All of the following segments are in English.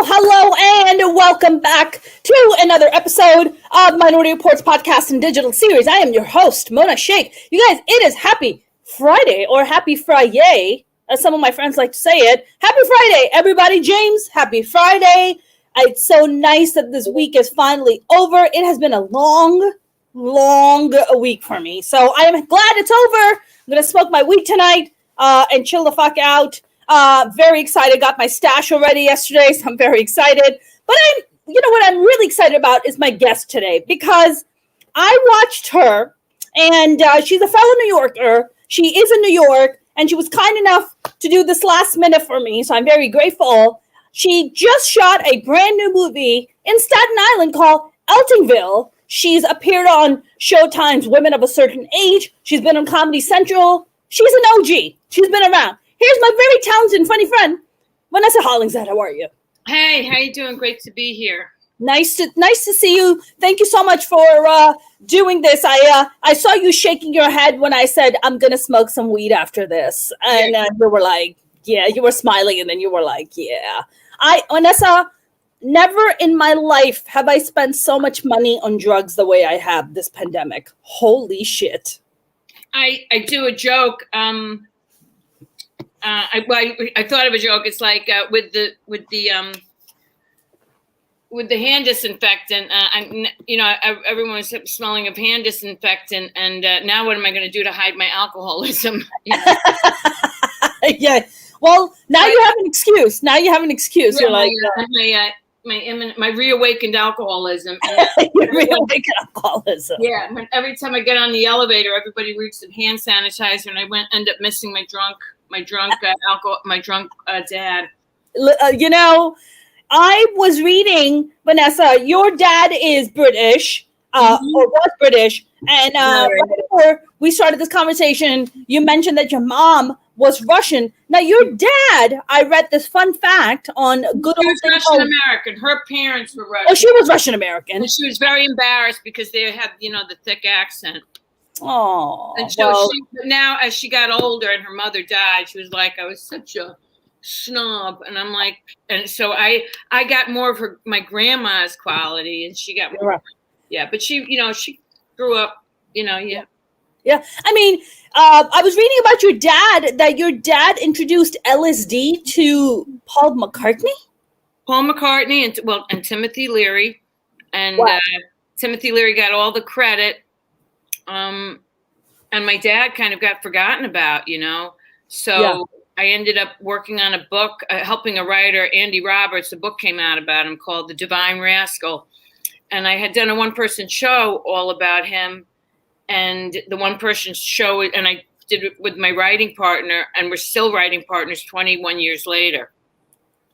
Hello, and welcome back to another episode of Minority Reports podcast and digital series. I am your host, Mona Shaikh. You guys, it is Happy Friday, or Happy Friday, as some of my friends like to say it. Happy Friday, everybody. James, Happy Friday. It's so nice that this week is finally over. It has been a long week for me, so I am glad it's over. I'm going to smoke my weed tonight and chill the fuck out. Very excited. Got my stash already yesterday, so I'm very excited. But what I'm really excited about is my guest today, because I watched her, and she's a fellow New Yorker. She is in New York, and she was kind enough to do this last minute for me, so I'm very grateful. She just shot a brand new movie in Staten Island called Eltingville. She's appeared on Showtime's Women of a Certain Age. She's been on Comedy Central. She's an OG. She's been around. Here's my very talented and funny friend, Vanessa Hollingshead. How are you? Hey, how you doing? Great to be here. Nice to see you. Thank you so much for doing this. I saw you shaking your head when I said I'm gonna smoke some weed after this, and you were like, "Yeah." You were smiling, and then you were like, "Yeah." Vanessa, never in my life have I spent so much money on drugs the way I have this pandemic. Holy shit! I do a joke. I thought of a joke. It's like with the hand disinfectant. Everyone's smelling of hand disinfectant, and now what am I going to do to hide my alcoholism? Yeah. Well, now you have an excuse. You're like my reawakened alcoholism. Reawakened alcoholism. Yeah. Every time I get on the elevator, everybody reads the hand sanitizer, and I end up missing my drunk dad. I was reading, Vanessa, your dad is British, or was British, and right before we started this conversation, you mentioned that your mom was Russian. Now, your dad, I read this fun fact on good old Russian American. Her parents were Russian. Oh, she was Russian American. And she was very embarrassed because they had, the thick accent. Oh, and so but now as she got older and her mother died, she was like, I was such a snob, and I'm like, and so I got more of my grandma's quality, and she got more. Right. Yeah, but she grew up, Yeah. I mean, I was reading about your dad, that your dad introduced LSD to Paul McCartney and Timothy Leary, and wow. Timothy Leary got all the credit. And my dad kind of got forgotten about, So yeah. I ended up working on a book, helping a writer, Andy Roberts. A book came out about him called The Divine Rascal. And I had done a one-person show all about him. And the one-person show, and I did it with my writing partner, and we're still writing partners 21 years later.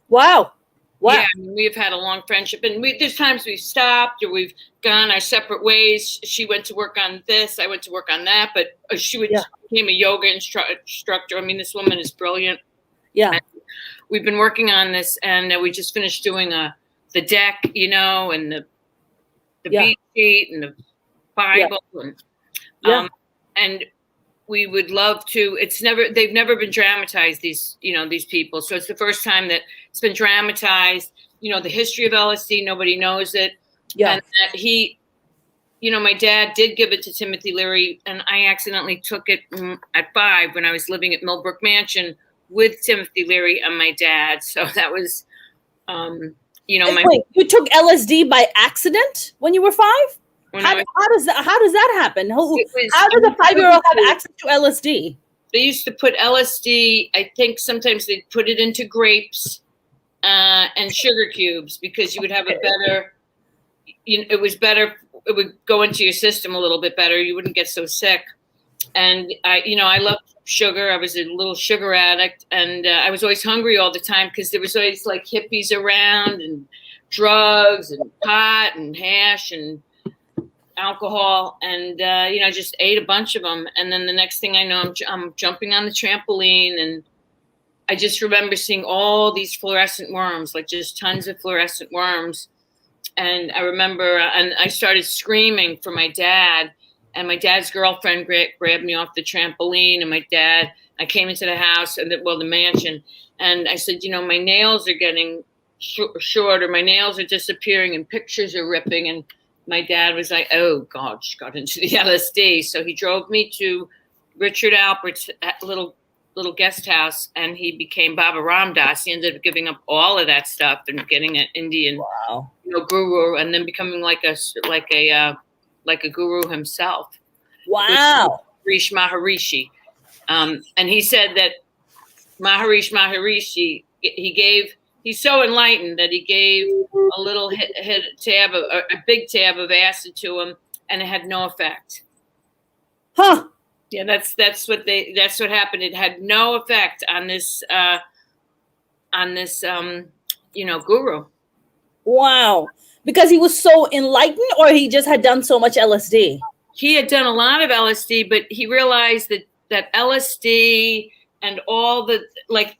Wow. Yeah, we've had a long friendship, and there's times we've stopped or we've gone our separate ways. She went to work on this, I went to work on that, but she became a yoga instructor. I mean, this woman is brilliant. Yeah, and we've been working on this, and we just finished doing the deck, and the beat sheet and the Bible, and we would love to. They've never been dramatized, these people. So it's the first time that it's been dramatized. The history of LSD, nobody knows it. Yeah. And that he, my dad did give it to Timothy Leary, and I accidentally took it at 5 when I was living at Millbrook Mansion with Timothy Leary and my dad. So that was, Wait, you took LSD by accident when you were 5? How does that happen? How does a 5-year-old have access to LSD? They used to put LSD. I think sometimes they'd put it into grapes and sugar cubes, because you would have a better. It was better. It would go into your system a little bit better. You wouldn't get so sick. And I loved sugar. I was a little sugar addict, and I was always hungry all the time because there was always like hippies around and drugs and pot and hash and alcohol, and I just ate a bunch of them. And then the next thing I know, I'm jumping on the trampoline, and I just remember seeing all these fluorescent worms, like just tons of fluorescent worms. And I remember, and I started screaming for my dad, and my dad's girlfriend grabbed me off the trampoline, and I came into the house, and the mansion, and I said, my nails are getting shorter. My nails are disappearing and pictures are ripping. And my dad was like, oh, God, she got into the LSD. So he drove me to Richard Alpert's little guest house, and he became Baba Ram Das. He ended up giving up all of that stuff and getting an Indian guru, and then becoming like a guru himself. Wow. Maharishi. And he said that Maharishi, he's so enlightened that he gave a little a big tab of acid to him, and it had no effect. Huh. Yeah, that's what happened. It had no effect on this guru. Wow. Because he was so enlightened, or he just had done so much LSD? He had done a lot of LSD, but he realized that LSD and all the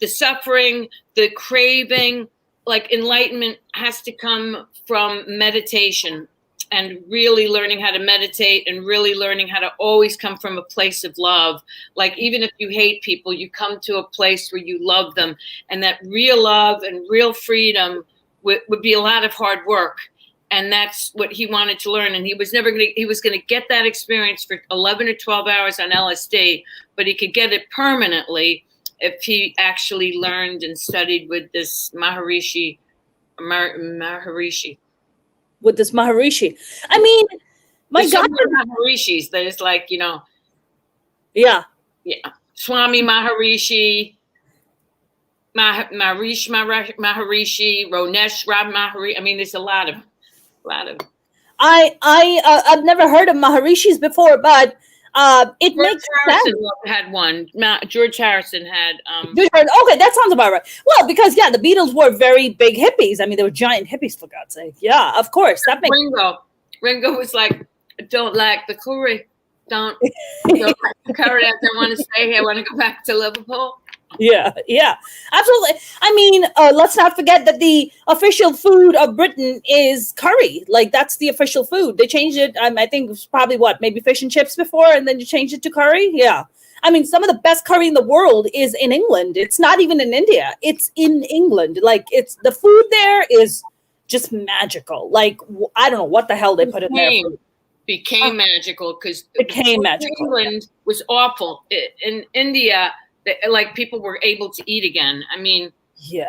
suffering, the craving, like enlightenment has to come from meditation, and really learning how to meditate, and really learning how to always come from a place of love. Like, even if you hate people, you come to a place where you love them, and that real love and real freedom would be a lot of hard work. And that's what he wanted to learn. And he was going to get that experience for 11 or 12 hours on LSD, but he could get it permanently if he actually learned and studied with this Maharishi. With this Maharishi. I mean, there's God. Maharishis. There's Yeah. Swami Maharishi, Maharishi, Ronesh Rab Maharishi. I mean, there's a lot of. I've never heard of Maharishis before, but it makes sense. Had one. George Harrison had. Okay, that sounds about right. Well, because the Beatles were very big hippies. I mean, they were giant hippies, for God's sake. Yeah, of course. That makes Ringo was like, I don't like the curry. Don't like the curry. I don't want to stay here. I want to go back to Liverpool. Yeah, absolutely. I mean, let's not forget that the official food of Britain is curry. Like, that's the official food. They changed it. I think it was probably maybe fish and chips before, and then you changed it to curry. Yeah. I mean, some of the best curry in the world is in England. It's not even in India. It's in England. Like, the food there is just magical. Like, I don't know what the hell they put in there. Became magical because England was awful. In India, like, people were able to eat again. I mean,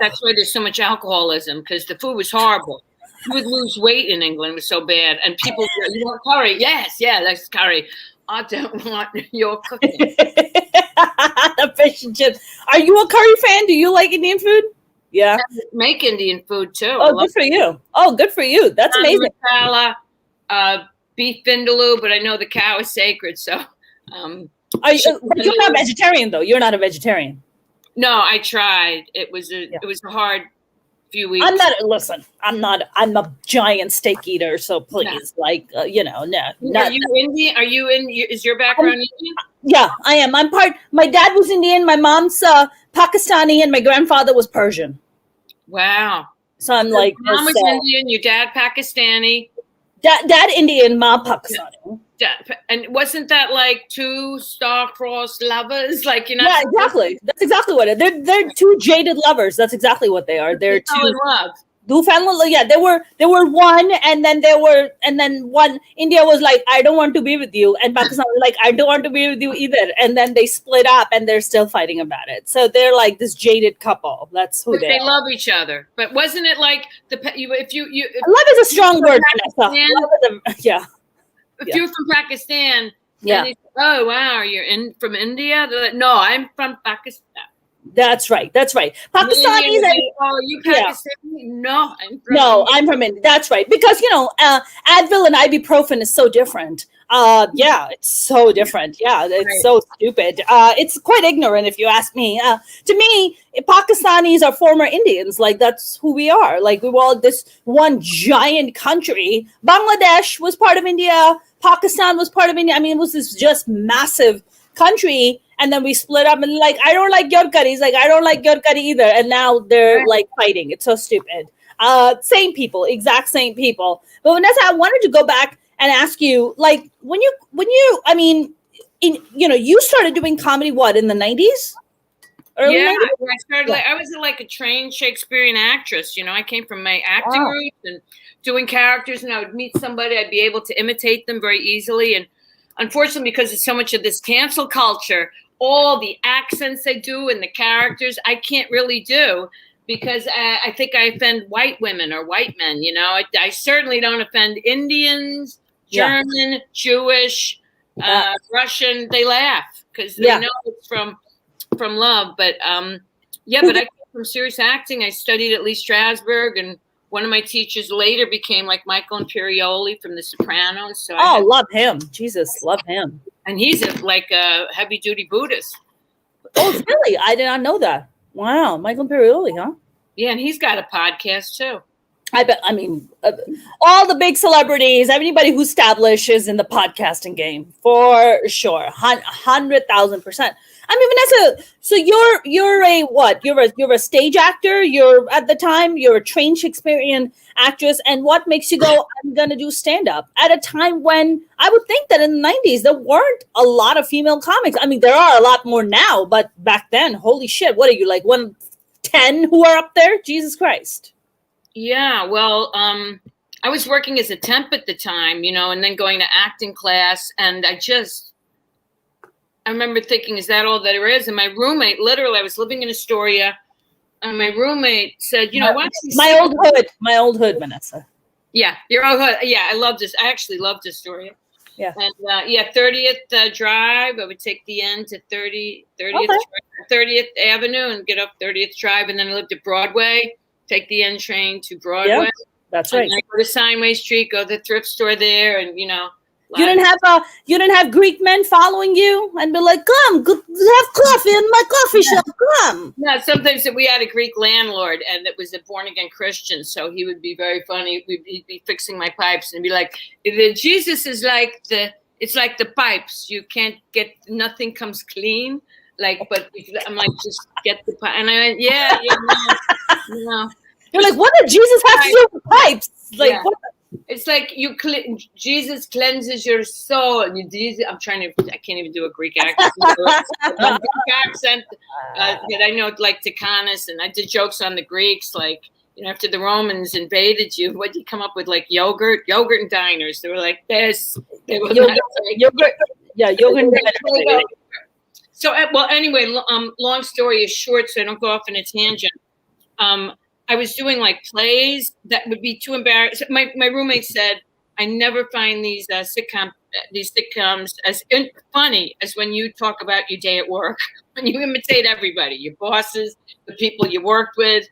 that's why there's so much alcoholism, because the food was horrible. You would lose weight in England. It was so bad. And people would go, you want curry? Yes, that's curry. I don't want your cooking. The fish and chips. Are you a curry fan? Do you like Indian food? Yeah. I make Indian food too. Oh, good for you. Good for you. That's amazing. Masala, beef vindaloo, but I know the cow is sacred, so... but you're not vegetarian, though. You're not a vegetarian. No, I tried. It was a hard few weeks. I'm a giant steak eater, so please, no. Are you Indian? Are you is your background Indian? Yeah, I am. My dad was Indian, my mom's Pakistani, and my grandfather was Persian. Wow. So I'm like, mom was Indian, your dad Pakistani. Dad Indian, mom Pakistani. And wasn't that like two star-crossed lovers? Like, Yeah, exactly. That's exactly what it is. They're two jaded lovers. That's exactly what they are. They're two in love. Yeah, they were one, and then one. India was like, I don't want to be with you, and Pakistan was like, I don't want to be with you either. And then they split up, and they're still fighting about it. So they're like this jaded couple. That's who they are. They love each other. But wasn't it like love is a strong word, Vanessa. If you're from Pakistan, they say, oh wow, you're from India. They're like, no, I'm from Pakistan. That's right. Pakistanis. You Pakistani? No, I'm from India. That's right. Because Advil and ibuprofen is so different. It's so different. Yeah, it's so stupid. It's quite ignorant, if you ask me. To me, Pakistanis are former Indians. Like, that's who we are. Like, we were all this one giant country. Bangladesh was part of India. Pakistan was part of India. I mean, it was this just massive country. And then we split up, and like, I don't like your curry. He's like, I don't like your curry either. And now they're like fighting. It's so stupid. Same people, exact same people. But Vanessa, I wanted to go back and ask you, like, when you, I mean, you started doing comedy, what, in the 90s? Early Yeah, 90s? I started I was like a trained Shakespearean actress. You know, I came from my acting roots and doing characters, and I would meet somebody, I'd be able to imitate them very easily. And unfortunately, because of so much of this cancel culture, all the accents I do and the characters, I can't really do because I think I offend white women or white men. You know, I certainly don't offend Indians, German, Jewish, Russian. They laugh because they know it's from love. But but I came from serious acting. I studied at Lee Strasberg, and one of my teachers later became like Michael Imperioli from The Sopranos. So love him. Jesus, love him. And he's like a heavy duty Buddhist. Oh, really? I did not know that. Wow, Michael Imperioli, huh? Yeah, and he's got a podcast too. I bet. I mean, all the big celebrities, anybody who establishes in the podcasting game, for sure, 100,000%. I mean, Vanessa, so you're a what? You're a stage actor. You're at the time you're a trained Shakespearean actress, and what makes you go, I'm gonna do stand up at a time when I would think that in the 90s there weren't a lot of female comics. I mean, there are a lot more now, but back then, holy shit, what are you like 110 who are up there? Jesus Christ. Yeah, well, I was working as a temp at the time, you know, and then going to acting class, and I remember thinking, is that all there is? And my roommate, literally, I was living in Astoria, and my roommate said, you know, why don't you my old hood, Vanessa. Yeah, your old hood. Yeah, I love this. I actually loved Astoria. Yeah. And 30th Drive, I would take the end to 30th Avenue and get up 30th Drive, and then I lived at Broadway, take the N train to Broadway. Yeah, that's right. And I go to Steinway Street, go to the thrift store there, and, you know. You didn't have Greek men following you and be like, come, have coffee in my coffee shop, come. No, sometimes we had a Greek landlord, and it was a born-again Christian, so he would be very funny. He'd be fixing my pipes and be like, Jesus is like it's like the pipes. You can't get, nothing comes clean. Like, but I'm like, just get the pipe. And I went, yeah, no. You're like, what did Jesus have to do with pipes? Like, what? It's like Jesus cleanses your soul. I can't even do a Greek accent. That I know, like Takanis, and I did jokes on the Greeks, like, you know, after the Romans invaded you, what did you come up with? Like yogurt and diners. They were like this. They were yogurt. Yeah, yogurt and diners. So, well, anyway, long story is short, so I don't go off on a tangent. I was doing like plays that would be too embarrassing. My roommate said, I never find these sitcoms as funny as when you talk about your day at work, when you imitate everybody, your bosses, the people you worked with,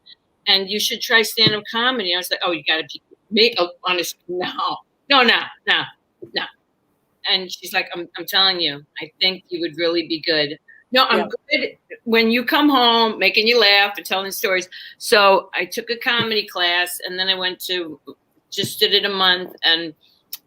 and you should try stand-up comedy. I was like, oh, you got to be me. Oh, honest, no. And she's like, I'm telling you, I think you would really be good. No, I'm good when you come home, making you laugh and telling stories. So I took a comedy class, and then I just did it a month and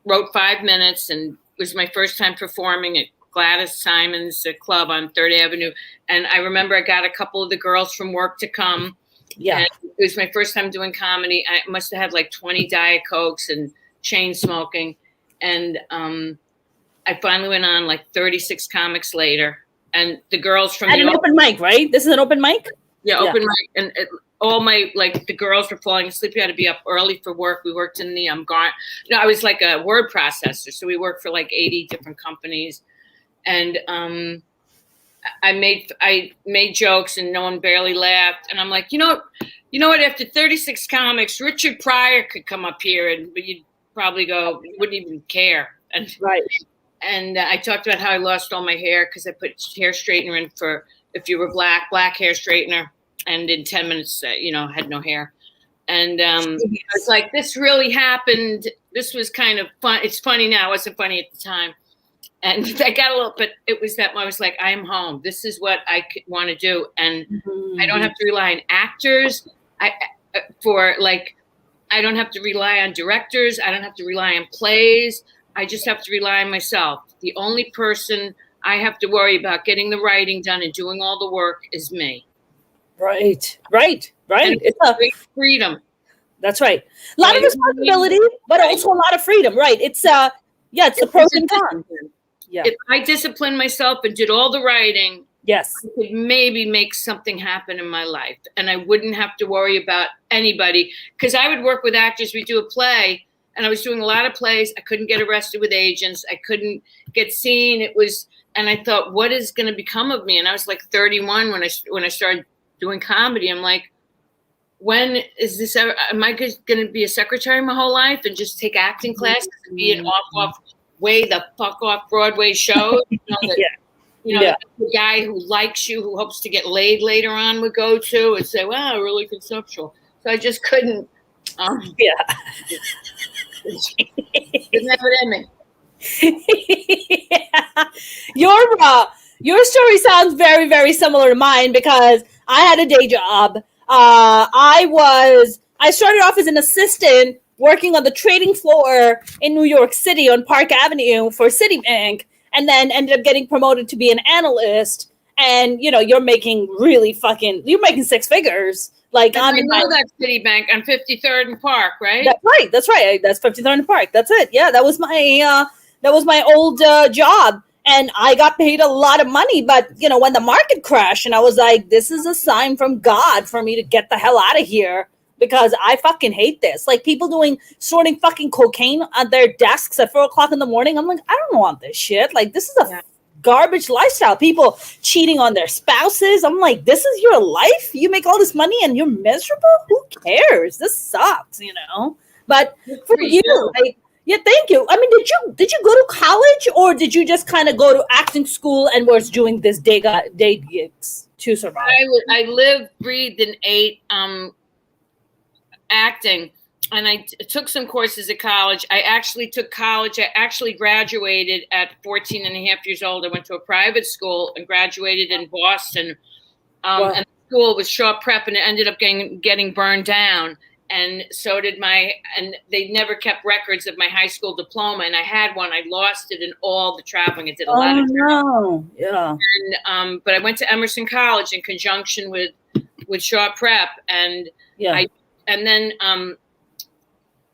wrote 5 minutes, and it was my first time performing at Gladys Simon's club on 3rd Avenue. And I remember I got a couple of the girls from work to come. Yeah. And it was my first time doing comedy. I must have had like 20 Diet Cokes and chain smoking. And I finally went on like 36 comics later. And the girls from an open mic, right? This is an open mic? Yeah, open mic. And all my, like, the girls were falling asleep. You had to be up early for work. We worked in the I was like a word processor. So we worked for like 80 different companies. And I made jokes, and no one barely laughed. And I'm like, you know what? After 36 comics, Richard Pryor could come up here, but you'd probably go, you wouldn't even care. And right. And I talked about how I lost all my hair because I put hair straightener in for if you were black hair straightener, and in 10 minutes, had no hair. And I was like, this really happened. This was kind of fun. It's funny now. It wasn't funny at the time. And I got a little, but it was that I was like, I am home. This is what I want to do. And I don't have to rely on actors. I don't have to rely on directors. I don't have to rely on plays. I just have to rely on myself. The only person I have to worry about getting the writing done and doing all the work is me. Right. And it's a great freedom. That's right. A lot of responsibility, but also a lot of freedom. Right. It's the pros and cons. Yeah. If I disciplined myself and did all the writing Yes. I could maybe make something happen in my life, and I wouldn't have to worry about anybody, because I would work with actors. We do a play, and I was doing a lot of plays. I couldn't get arrested with agents. I couldn't get seen. And I thought, what is going to become of me? And I was like 31 when I started doing comedy. I'm like, when is this ever? Am I going to be a secretary my whole life and just take acting classes and be an way the fuck off Broadway show? The guy who likes you, who hopes to get laid later on, would go to and say, wow, really conceptual. So I just couldn't. It's never ending. Your story sounds very, very similar to mine, because I had a day job. I started off as an assistant working on the trading floor in New York City on Park Avenue for Citibank, and then ended up getting promoted to be an analyst. And, you're making you're making six figures. Like, I know that Citibank on 53rd and Park, right? That's right. That's 53rd and Park. That's it. Yeah, that was my old job. And I got paid a lot of money. But, when the market crashed, and I was like, this is a sign from God for me to get the hell out of here, because I fucking hate this. Like, people sorting fucking cocaine on their desks at 4:00 in the morning. I'm like, I don't want this shit. Like, this is a garbage lifestyle. People cheating on their spouses. I'm like, this is your life? You make all this money and you're miserable? Who cares? This sucks, But for you, thank you. I mean, did you go to college, or did you just kind of go to acting school and was doing this day gigs to survive? I lived, breathed, and ate acting, and I took some courses at college. I actually took college. I actually graduated at 14 and a half years old. I went to a private school and graduated in Boston. And the school was short prep, and it ended up getting burned down. And so did and they never kept records of my high school diploma. And I had one. I lost it in all the traveling. I did a lot of traveling. Yeah. And, but I went to Emerson College in conjunction with short prep. And and then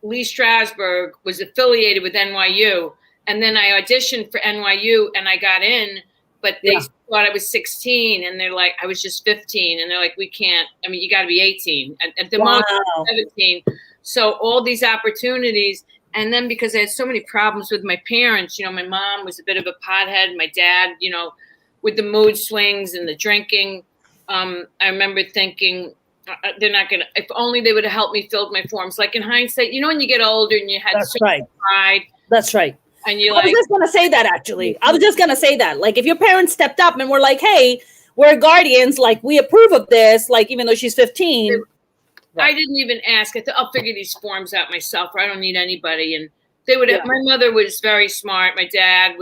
Lee Strasberg was affiliated with NYU. And then I auditioned for NYU and I got in, but they thought I was 16, and they're like, I was just 15. And they're like, we can't, I mean, you got to be 18. At the most, 17. So all these opportunities. And then because I had so many problems with my parents, my mom was a bit of a pothead. My dad, with the mood swings and the drinking, I remember thinking, they're not going to, if only they would have helped me fill my forms. Like in hindsight, when you get older and you had so much pride. That's right. And you I was just going to say that, actually. I was just going to say that. Like, if your parents stepped up and were like, hey, we're guardians, like, we approve of this, like, even though she's 15. I didn't even ask. I thought, I'll figure these forms out myself, or I don't need anybody. And they would have, my mother was very smart. My dad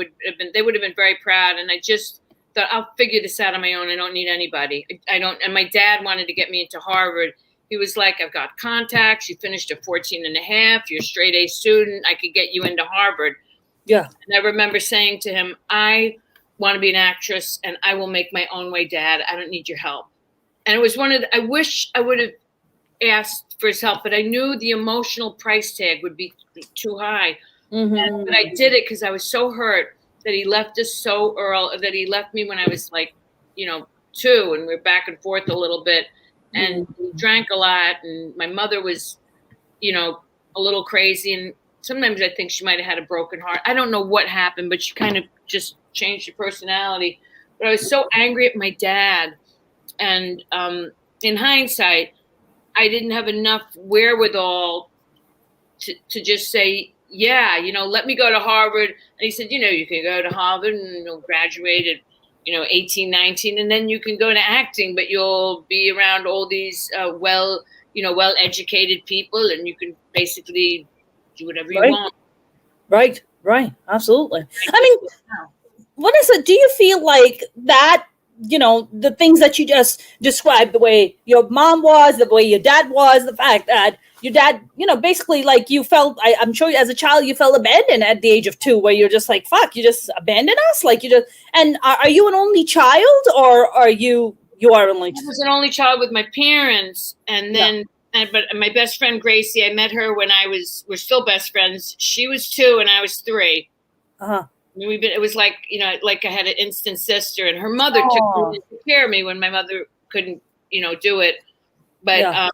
they would have been very proud. And I just thought, I'll figure this out on my own. I don't need anybody. And my dad wanted to get me into Harvard. He was like, I've got contacts. You finished at 14 and a half. You're a straight A student. I could get you into Harvard. Yeah. And I remember saying to him, I want to be an actress and I will make my own way, Dad. I don't need your help. And it was I wish I would have asked for his help, but I knew the emotional price tag would be too high. Mm-hmm. But I did it because I was so hurt that he left us so early, that he left me when I was like, 2, and we're back and forth a little bit. And he drank a lot, and my mother was, a little crazy. And sometimes I think she might have had a broken heart. I don't know what happened, but she kind of just changed her personality. But I was so angry at my dad. And in hindsight, I didn't have enough wherewithal to just say, let me go to Harvard. And he said, you can go to Harvard and graduate at, 18, 19, and then you can go to acting, but you'll be around all these well-educated people, and you can basically do whatever you want. Right. Absolutely. I mean, Vanessa, do you feel like that, the things that you just described, the way your mom was, the way your dad was, the fact that your dad, basically like you felt, I'm sure as a child, you felt abandoned at the age of 2, where you're just like, fuck, you just abandoned us? Like and are you an only child, or are you are only child? I was an only child with my parents. And then, but my best friend, Gracie, I met her when we're still best friends. She was 2 and I was 3. Uh-huh. mean, it was like, like I had an instant sister, and her mother took care of me when my mother couldn't, do it. But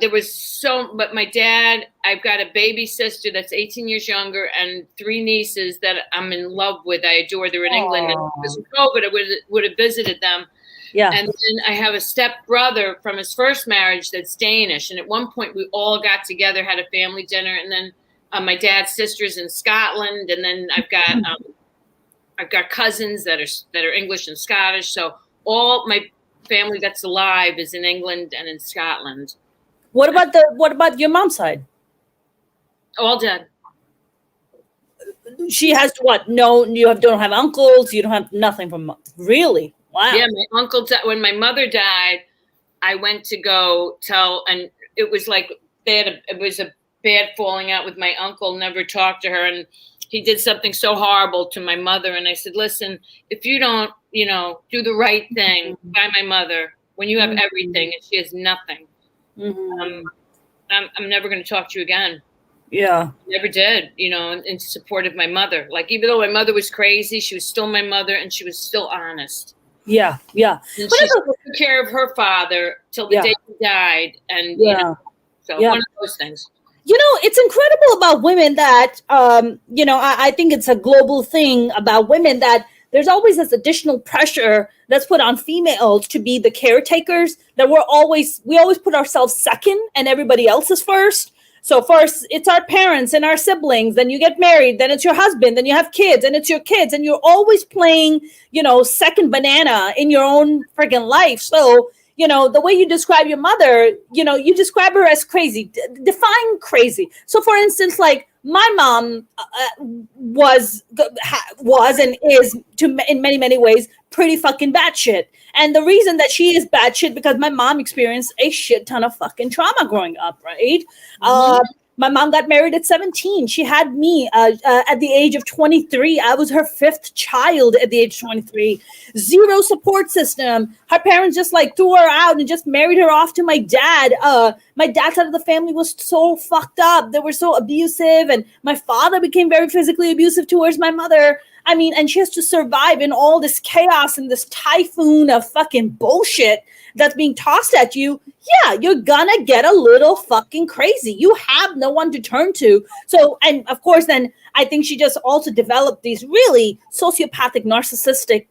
there was but my dad, I've got a baby sister that's 18 years younger and 3 nieces that I'm in love with. I adore. They're in England, and because of COVID, I would have visited them. Yeah. And then I have a step brother from his first marriage that's Danish. And at one point we all got together, had a family dinner. And then my dad's sister's in Scotland. And then I've got cousins that are English and Scottish. So all my family that's alive is in England and in Scotland. What about your mom's side? All dead. She has what? No, don't have uncles. You don't have nothing from really. Wow. Yeah, my uncle died. When my mother died, I went to go tell, and it was like it was a bad falling out with my uncle. Never talked to her, and he did something so horrible to my mother. And I said, "Listen, if you don't, do the right thing by my mother, when you have everything and she has nothing, I'm never going to talk to you again." Yeah. Never did, in support of my mother. Like, even though my mother was crazy, she was still my mother, and she was still honest. Yeah, yeah. And she took care of her father till the day he died, and so one of those things. It's incredible about women that I think it's a global thing about women that there's always this additional pressure that's put on females to be the caretakers. That we always put ourselves second, and everybody else is first. So first, it's our parents and our siblings. Then you get married. Then it's your husband. Then you have kids, and it's your kids. And you're always playing, second banana in your own friggin' life. So, the way you describe your mother, you describe her as crazy. Define crazy. So, for instance, like my mom was and is in many, many ways pretty fucking batshit. And the reason that she is batshit because my mom experienced a shit ton of fucking trauma growing up, right? My mom got married at 17. She had me at the age of 23. I was her 5th child at the age of 23. Zero support system. Her parents just threw her out and just married her off to my dad. My dad's side of the family was so fucked up. They were so abusive. And my father became very physically abusive towards my mother. I mean, and she has to survive in all this chaos and this typhoon of fucking bullshit that's being tossed at you. Yeah, you're gonna get a little fucking crazy. You have no one to turn to. So, and of course, then I think she just also developed these really sociopathic, narcissistic,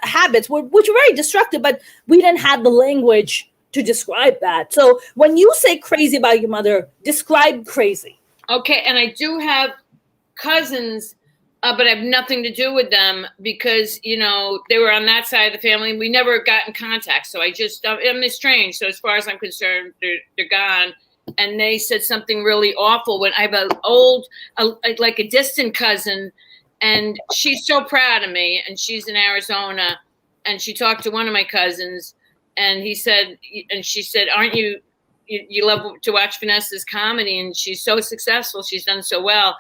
habits, which were very destructive, but we didn't have the language to describe that. So when you say crazy about your mother, describe crazy. Okay, and I do have cousins, but I have nothing to do with them because, they were on that side of the family. We never got in contact. So I'm estranged. So as far as I'm concerned, they're gone. And they said something really awful when I have like a distant cousin, and she's so proud of me, and she's in Arizona, and she talked to one of my cousins, and she said, aren't you love to watch Vanessa's comedy, and she's so successful. She's done so well.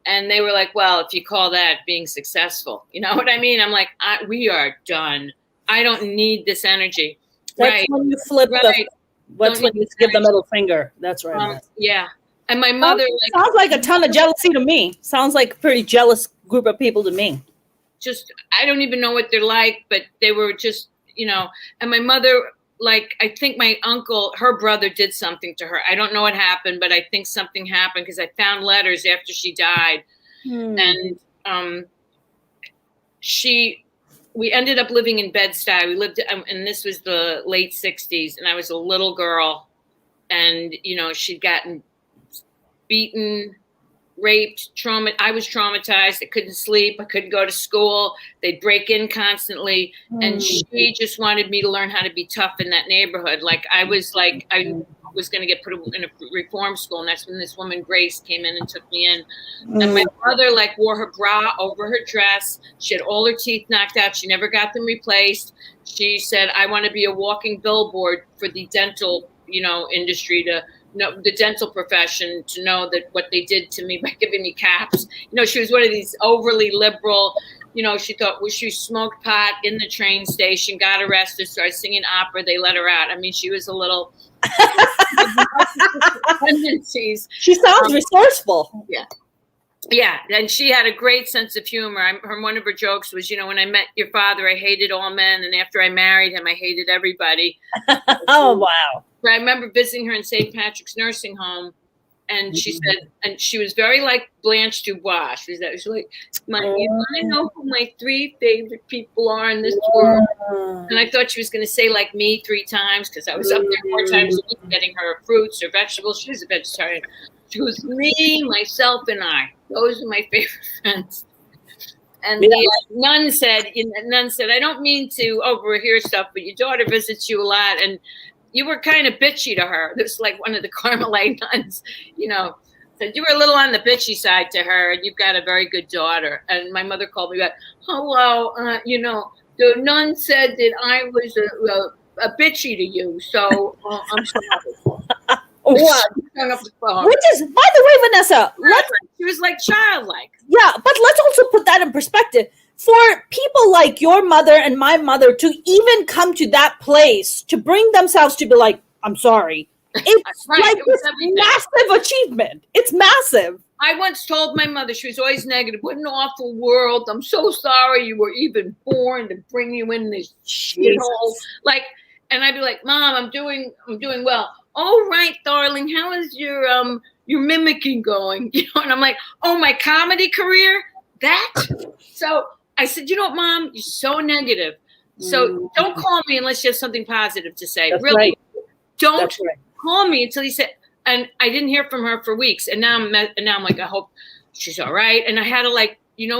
And they were like, well, if you call that being successful, you know what I mean? I'm like, we are done. I don't need this energy. That's when you flip that's when you give the middle finger. That's right. Yeah. And my mother sounds like a ton of jealousy to me. Sounds like a pretty jealous group of people to me. I don't even know what they're like, but they were just, and my mother, I think my uncle, her brother did something to her. I don't know what happened, but I think something happened because I found letters after she died. And we ended up living in Bed-Stuy. We lived, and this was the late 60s, and I was a little girl. And, she'd gotten beaten, raped, I was traumatized. I couldn't sleep. I couldn't go to school. They'd break in constantly. And she just wanted me to learn how to be tough in that neighborhood. I was going to get put in a reform school. And that's when this woman, Grace, came in and took me in. And my mother wore her bra over her dress. She had all her teeth knocked out. She never got them replaced. She said, I want to be a walking billboard for the dental, industry the dental profession to know that what they did to me by giving me caps. She was one of these overly liberal, she thought she smoked pot in the train station, got arrested, started singing opera. They let her out. I mean, she was a little tendencies. She sounds resourceful. Yeah. Yeah, and she had a great sense of humor. One of her jokes was, when I met your father, I hated all men, and after I married him, I hated everybody. Oh, wow. But I remember visiting her in St. Patrick's nursing home, and she said, and she was very like Blanche Dubois. She was like, you want to know who my 3 favorite people are in this world? And I thought she was going to say like me 3 times, because I was up there 4 times a week getting her fruits or vegetables. She was a vegetarian. She goes, me, myself, and I. Those are my favorite friends. And the nun said, I don't mean to overhear stuff, but your daughter visits you a lot, and you were kind of bitchy to her. This is like one of the Carmelite nuns, said you were a little on the bitchy side to her, and you've got a very good daughter. And my mother called me back, hello, the nun said that I was a bitchy to you, so I'm sorry. What? Hung up the phone. Which is, by the way, Vanessa, she was like childlike. Yeah, but let's also put that in perspective. For people like your mother and my mother to even come to that place, to bring themselves to be like, I'm sorry, it's like this massive achievement. It's massive. I once told my mother, she was always negative, what an awful world. I'm so sorry you were even born to bring you in this shithole. Like, and I'd be like, Mom, I'm doing well. Oh, right, darling. How is your mimicking going? And I'm like, oh, my comedy career? That? So I said, Mom, you're so negative. So don't call me unless you have something positive to say. That's really. Right. Don't call me until you said, and I didn't hear from her for weeks. And now I'm like, I hope she's all right. And I had to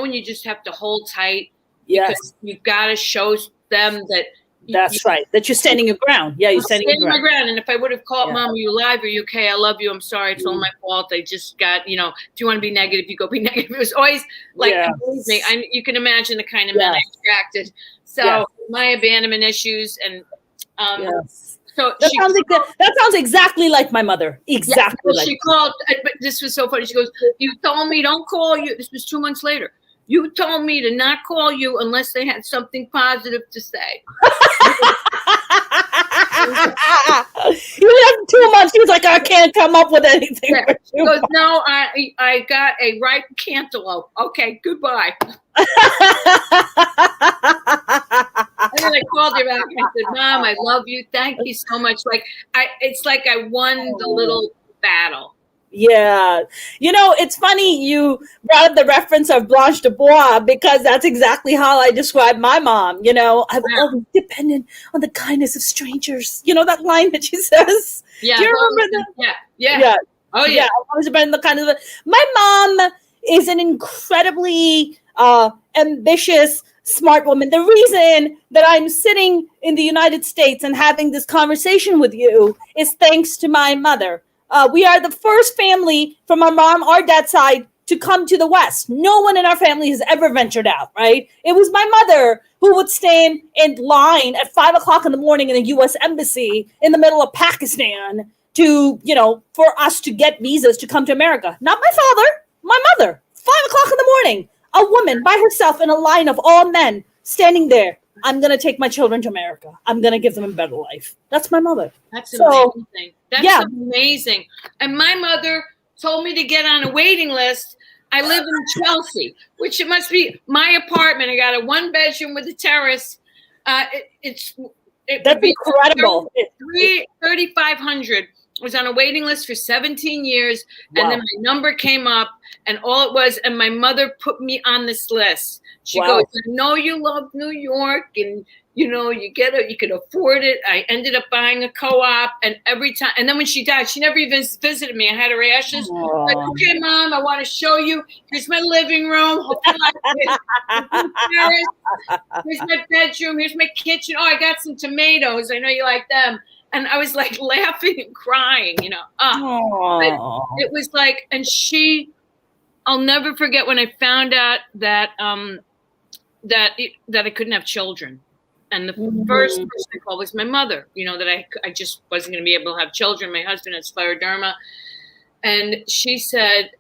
when you just have to hold tight. Yes. Because you've got to show them that. That's right. That you're standing your ground. Yeah, you're standing your ground. My ground. And if I would have called, Mom, are you alive? Are you okay? I love you. I'm sorry. It's all my fault. I just got, if you want to be negative, you go be negative. It was always like, believe me, you can imagine the kind of men I attracted. So my abandonment issues and so that sounds exactly like my mother. Exactly. Yeah, she called, but this was so funny. She goes, you told me don't call you. This was 2 months later. You told me to not call you unless they had something positive to say. You have 2 months. He was like, I can't come up with anything. Yeah. He goes, no, I got a ripe cantaloupe. Okay, goodbye. And then I called her back and I said, Mom, I love you. Thank you so much. It's like I won the little battle. Yeah. It's funny you brought up the reference of Blanche Dubois because that's exactly how I describe my mom. I've always depended on the kindness of strangers. That line that she says. Yeah. Do you remember that? Yeah. Oh, yeah. I've always depended on the kindness of my mom is an incredibly ambitious, smart woman. The reason that I'm sitting in the United States and having this conversation with you is thanks to my mother. We are the first family from our mom or dad's side to come to the West. No one in our family has ever ventured out, right? It was my mother who would stand in line at 5 o'clock in the morning in the U.S. Embassy in the middle of Pakistan to, for us to get visas to come to America. Not my father, my mother. 5 o'clock in the morning, a woman by herself in a line of all men standing there. I'm going to take my children to America. I'm going to give them a better life. That's my mother. That's amazing. That's amazing. And my mother told me to get on a waiting list. I live in Chelsea, which it must be my apartment. I got a 1-bedroom with a terrace. That's incredible. 3,500. I was on a waiting list for 17 years. Wow. And then my number came up and all it was, and my mother put me on this list. She goes, I know you love New York and, you can afford it. I ended up buying a co-op and every time. And then when she died, she never even visited me. I had her ashes. Like, okay, Mom, I want to show you. Here's my living room. Here's my bedroom. Here's my kitchen. Oh, I got some tomatoes. I know you like them. And I was like laughing and crying, But it was like, and I'll never forget when I found out that that I couldn't have children. And the first person I called was my mother, that I just wasn't going to be able to have children. My husband has scleroderma. And she said,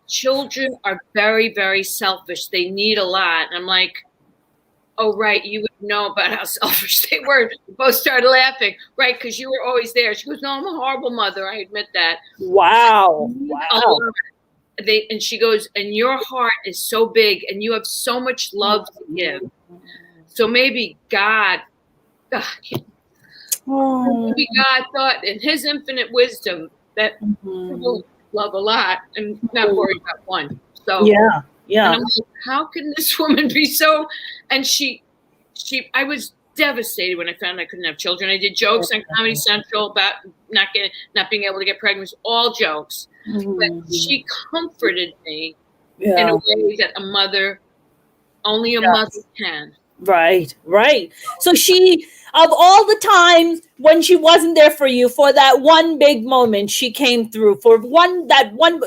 children are very, very selfish. They need a lot. And I'm like, oh, right. You would know about how selfish they were. We both started laughing. Right. Because you were always there. She goes, no, I'm a horrible mother. I admit that. Wow. and she goes, and your heart is so big and you have so much love to give. So maybe God thought in his infinite wisdom that people love a lot and not worry about one. So yeah. And I'm like, how can this woman be so? And I was devastated when I found I couldn't have children. I did jokes on Comedy Central about not being able to get pregnant. It was all jokes. But she comforted me in a way that only a mother can. Right. So she, of all the times when she wasn't there for you, for that one big moment, she came through.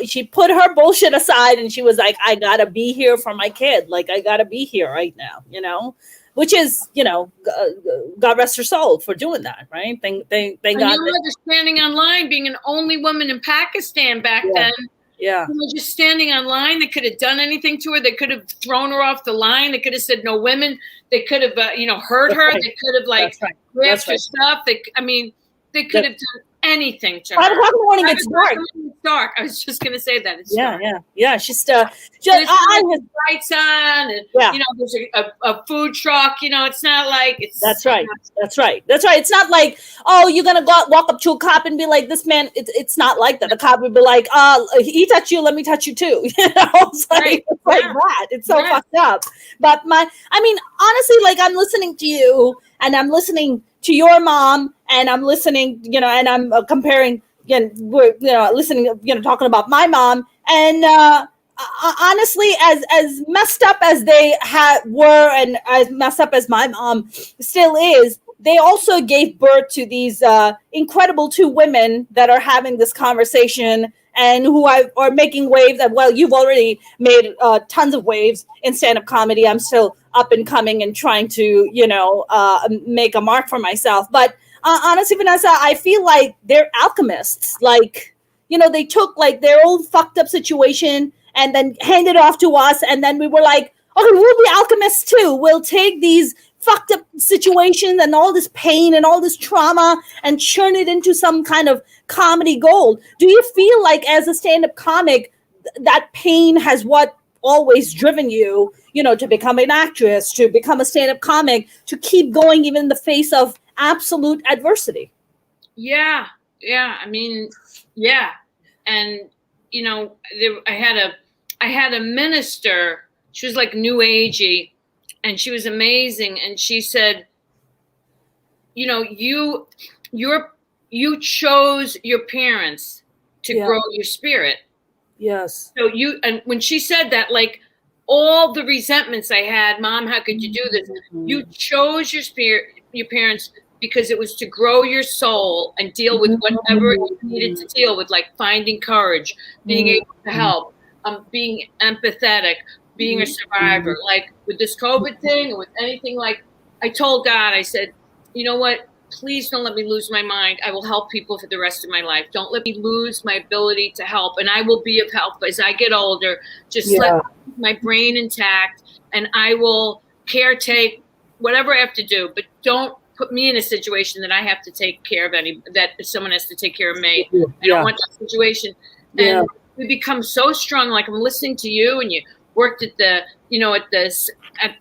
She put her bullshit aside and she was like, I gotta be here for my kid. Like, I gotta be here right now, which is, God rest her soul for doing that, right? Thank God. Your mother standing online, being an only woman in Pakistan back then. Yeah. Just standing online, they could have done anything to her. They could have thrown her off the line. They could have said no women. They could have, hurt her. Right. They could have grabbed her stuff. They could have done anything to her. 5 o'clock in the morning, it's dark. Dark. I was just gonna say that. It's dark. She's lights on, and there's a food truck. It's not like it's. That's right. It's not like, oh, you're gonna walk up to a cop and be like, this man. It's not like that. The cop would be like, he touched you, let me touch you too. It's like that. It's so fucked up. But honestly, like, I'm listening to you, and I'm listening to your mom, and I'm listening, and I'm comparing. Again, we're listening, talking about my mom, and honestly, as messed up as they were, and as messed up as my mom still is, they also gave birth to these incredible 2 women that are having this conversation and who are making waves. Well, you've already made tons of waves in stand-up comedy. I'm still up and coming and trying to, make a mark for myself, but. Honestly, Vanessa, I feel like they're alchemists. Like, they took like their old fucked up situation and then handed it off to us. And then we were like, okay, we'll be alchemists too. We'll take these fucked up situations and all this pain and all this trauma and churn it into some kind of comedy gold. Do you feel like as a stand-up comic, that pain has always driven you, to become an actress, to become a stand-up comic, to keep going even in the face of absolute adversity? Yeah. And I had a minister. She was like new agey, and she was amazing. And she said, you chose your parents to grow your spirit. Yes. So and when she said that, like, all the resentments I had, Mom, how could you do this? You chose your spirit, your parents, because it was to grow your soul and deal with whatever you needed to deal with, like finding courage, being able to help, being empathetic, being a survivor. Like with this COVID thing or with anything, like I told God, I said, you know what? Please don't let me lose my mind. I will help people for the rest of my life. Don't let me lose my ability to help. And I will be of help as I get older. Just let me keep my brain intact, and I will caretake whatever I have to do. But don't put me in a situation that I have to take care of that someone has to take care of me. I don't want that situation. And we become so strong. Like I'm listening to you, and you worked at the,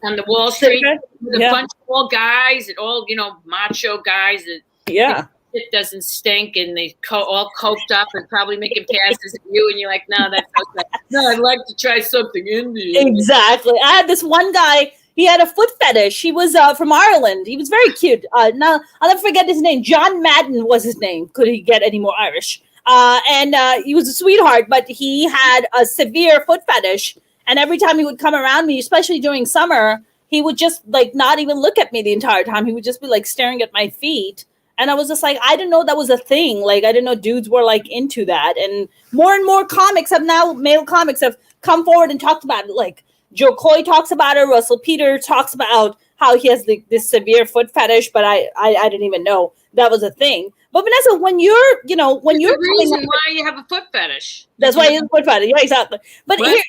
on the Wall Street with a bunch of all guys, and all, macho guys that it doesn't stink, and they all coked up and probably making passes at you, and you're like, no, that's okay. No, I'd like to try something Indian. Exactly. I had this one guy. He had a foot fetish. He was from Ireland. He was very cute. Now I'll never forget his name. John Madden was his name. Could he get any more Irish? And he was a sweetheart, but he had a severe foot fetish. And every time he would come around me, especially during summer, he would just like not even look at me the entire time. He would just be like staring at my feet. And I was just like, I didn't know that was a thing. Like, I didn't know dudes were like into that. And more comics male comics have come forward and talked about it. Like Joe Coy talks about it. Russell Peter talks about how he has this severe foot fetish, but I didn't even know that was a thing. But Vanessa, when you're the reason why you have a foot fetish. That's why you have a foot fetish. Yeah, exactly. But here.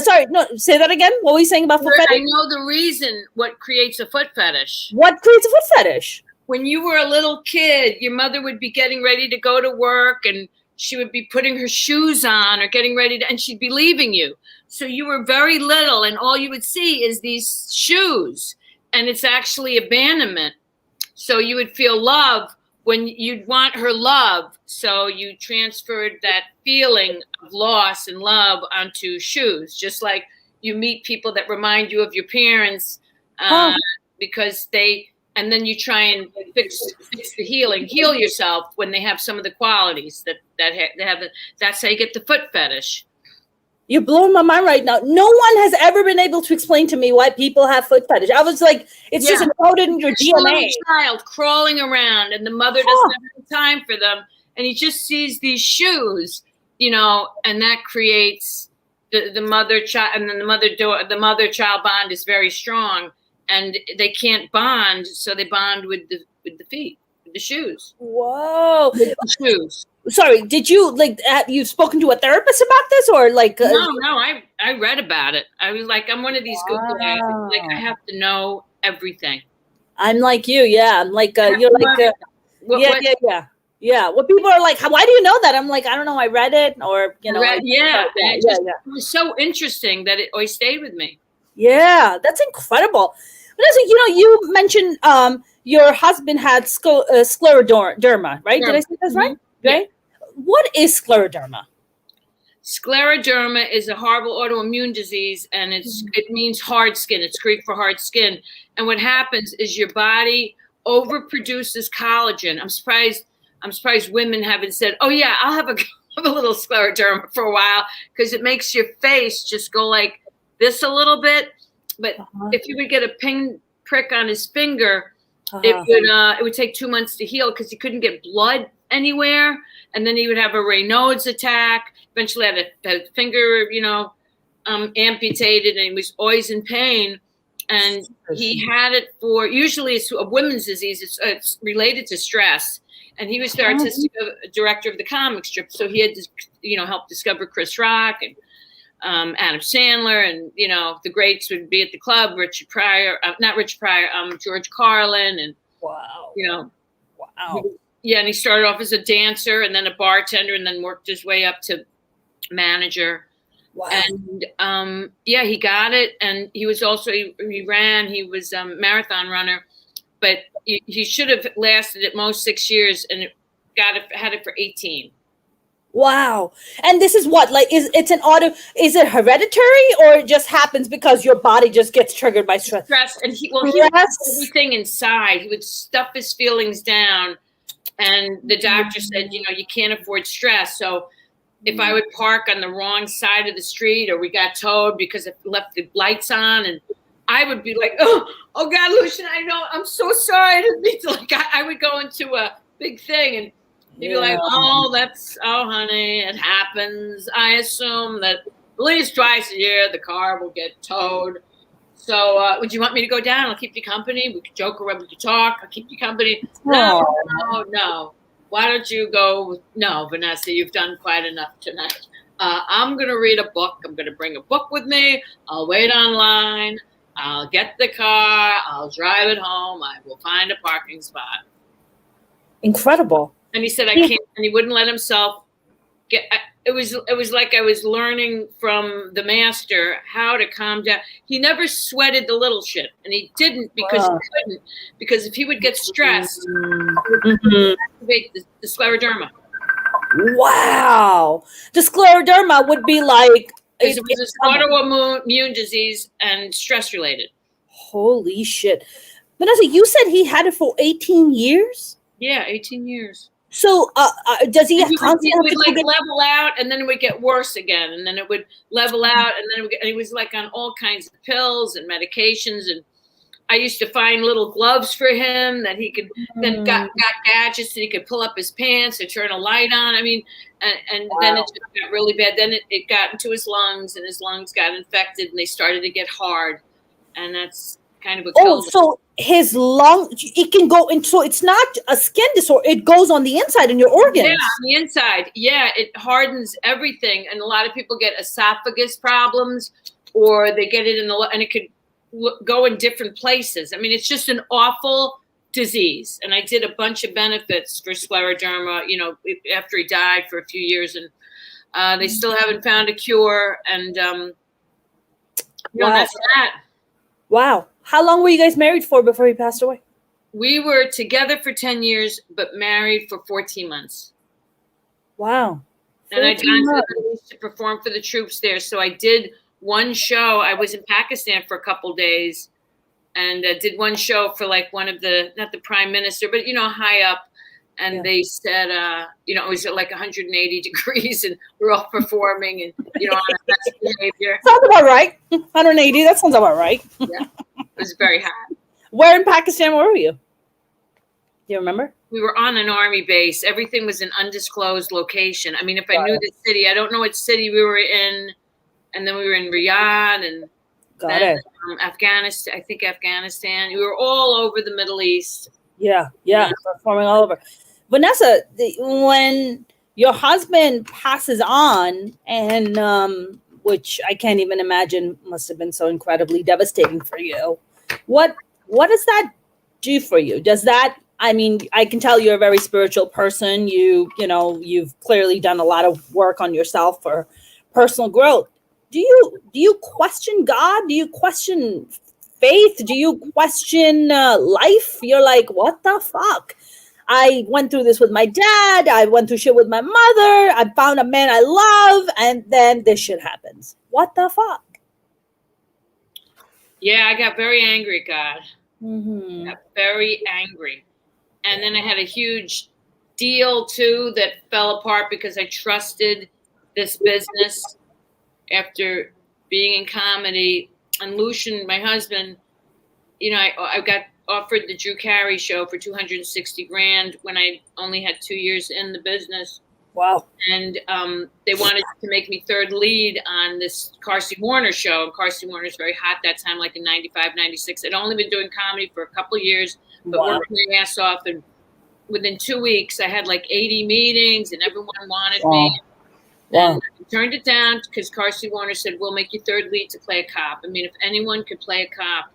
Sorry, no, say that again. What were you saying about foot fetish? I know the reason what creates a foot fetish. What creates a foot fetish? When you were a little kid, your mother would be getting ready to go to work, and she would be putting her shoes on or getting ready to, and she'd be leaving you. So you were very little, and all you would see is these shoes, and it's actually abandonment. So you would feel love when you'd want her love. So you transferred that feeling of loss and love onto shoes, just like you meet people that remind you of your parents because they, and then you try and fix the heal yourself when they have some of the qualities that they have. That's how you get the foot fetish. You're blowing my mind right now. No one has ever been able to explain to me why people have foot fetish. I was like, it's just encoded in your DNA. Child crawling around, and the mother doesn't have time for them, and he just sees these shoes, and that creates the mother child, and then the mother child bond is very strong, and they can't bond, so they bond with the feet, with the shoes. Whoa, with the shoes. Sorry, did you have you spoken to a therapist about this, or No, I read about it. I was like, I'm one of these Google guys. Like, I have to know everything. I'm like you, yeah. I'm like you're like yeah. What people are like, why do you know that? I'm like, I don't know. I read it, or It was so interesting that it always stayed with me. Yeah, that's incredible. But you mentioned your husband had scleroderma, right? Derma. Did I say that right? Yeah. Right? What is scleroderma? Scleroderma is a horrible autoimmune disease, and it means hard skin. It's Greek for hard skin. And what happens is your body overproduces collagen. I'm surprised women haven't said, "Oh yeah, I'll have a little scleroderma for a while," because it makes your face just go like this a little bit. But if you would get a pin prick on his finger, it would take 2 months to heal because he couldn't get blood anywhere, and then he would have a Raynaud's attack. Eventually had a finger, amputated, and he was always in pain. And he had it for, usually it's a women's disease. It's related to stress. And he was the artistic director of the comic strip, so he had to, help discover Chris Rock and Adam Sandler, and the greats would be at the club. George Carlin, and wow. Yeah, and he started off as a dancer and then a bartender, and then worked his way up to manager. Wow. And he got it. And he was also, he was a marathon runner, but he should have lasted at most 6 years, and had it for 18. Wow. And this is what, is it hereditary, or it just happens because your body just gets triggered by stress? And he would have everything inside. He would stuff his feelings down. And the doctor said, you can't afford stress. So if I would park on the wrong side of the street, or we got towed because it left the lights on, and I would be like, oh God, Lucian, I'm so sorry. I didn't mean to, I would go into a big thing, and he'd be like, honey, it happens. I assume that at least twice a year the car will get towed. So would you want me to go down? I'll keep you company. We could joke around. We could talk. I'll keep you company. No. Why don't you go? No, Vanessa, you've done quite enough tonight. I'm going to read a book. I'm going to bring a book with me. I'll wait online. I'll get the car. I'll drive it home. I will find a parking spot. Incredible. And he said, I can't. And he wouldn't let himself get. It was like I was learning from the master how to calm down. He never sweated the little shit, and he didn't because he couldn't. Because if he would get stressed, it would activate the scleroderma. Wow, the scleroderma would be like it was an autoimmune disease and stress related. Holy shit, Vanessa! You said he had it for 18 years. Yeah, 18 years. So does he constantly level out, and then it would get worse again, and then it would level out, and then and he was like on all kinds of pills and medications, and I used to find little gloves for him that he could then got gadgets that he could pull up his pants to turn a light on. I mean, and then it just got really bad. Then it got into his lungs, and his lungs got infected, and they started to get hard, and that's kind of what killed him. So his lung, it can go into, so it's not a skin disorder, it goes on the inside in your organs. Yeah, on the inside. Yeah, it hardens everything. And a lot of people get esophagus problems, or they get it and it could go in different places. I mean, it's just an awful disease. And I did a bunch of benefits for scleroderma, after he died for a few years, and they still haven't found a cure. And that's that. Wow. How long were you guys married for before he passed away? We were together for 10 years, but married for 14 months. Wow. And I'd gone to the Middle East to perform for the troops there. So I did one show. I was in Pakistan for a couple days and did one show for like one of not the prime minister, but, high up. And they said, it was like 180 degrees and we're all performing and, on our best behavior. Sounds about right. 180, that sounds about right. Yeah, it was very hot. Where in Pakistan were you? Do you remember? We were on an army base. Everything was an undisclosed location. I mean, if I knew the city, I don't know what city we were in. And then we were in Riyadh and then Afghanistan. I think Afghanistan. We were all over the Middle East. Yeah, performing all over. Vanessa, when your husband passes on, and which I can't even imagine must have been so incredibly devastating for you, what does that do for you? Does that, I mean, I can tell you're a very spiritual person. You've clearly done a lot of work on yourself for personal growth. Do you question God? Do you question faith? Do you question life? You're like, what the fuck? I went through this with my dad. I went through shit with my mother. I found a man I love, and then this shit happens. What the fuck? Yeah, I got very angry at God. Mm-hmm. Got very angry. And then I had a huge deal, too, that fell apart because I trusted this business after being in comedy. And Lucian, my husband, I got offered the Drew Carey show for $260,000 when I only had 2 years in the business. Wow. And they wanted to make me third lead on this Carsey Warner show. And Carsey Warner is very hot that time, like in 95, 96. I'd only been doing comedy for a couple of years, but working my ass off. And within 2 weeks, I had like 80 meetings and everyone wanted me. And I turned it down because Carsey Warner said, we'll make you third lead to play a cop. I mean, if anyone could play a cop,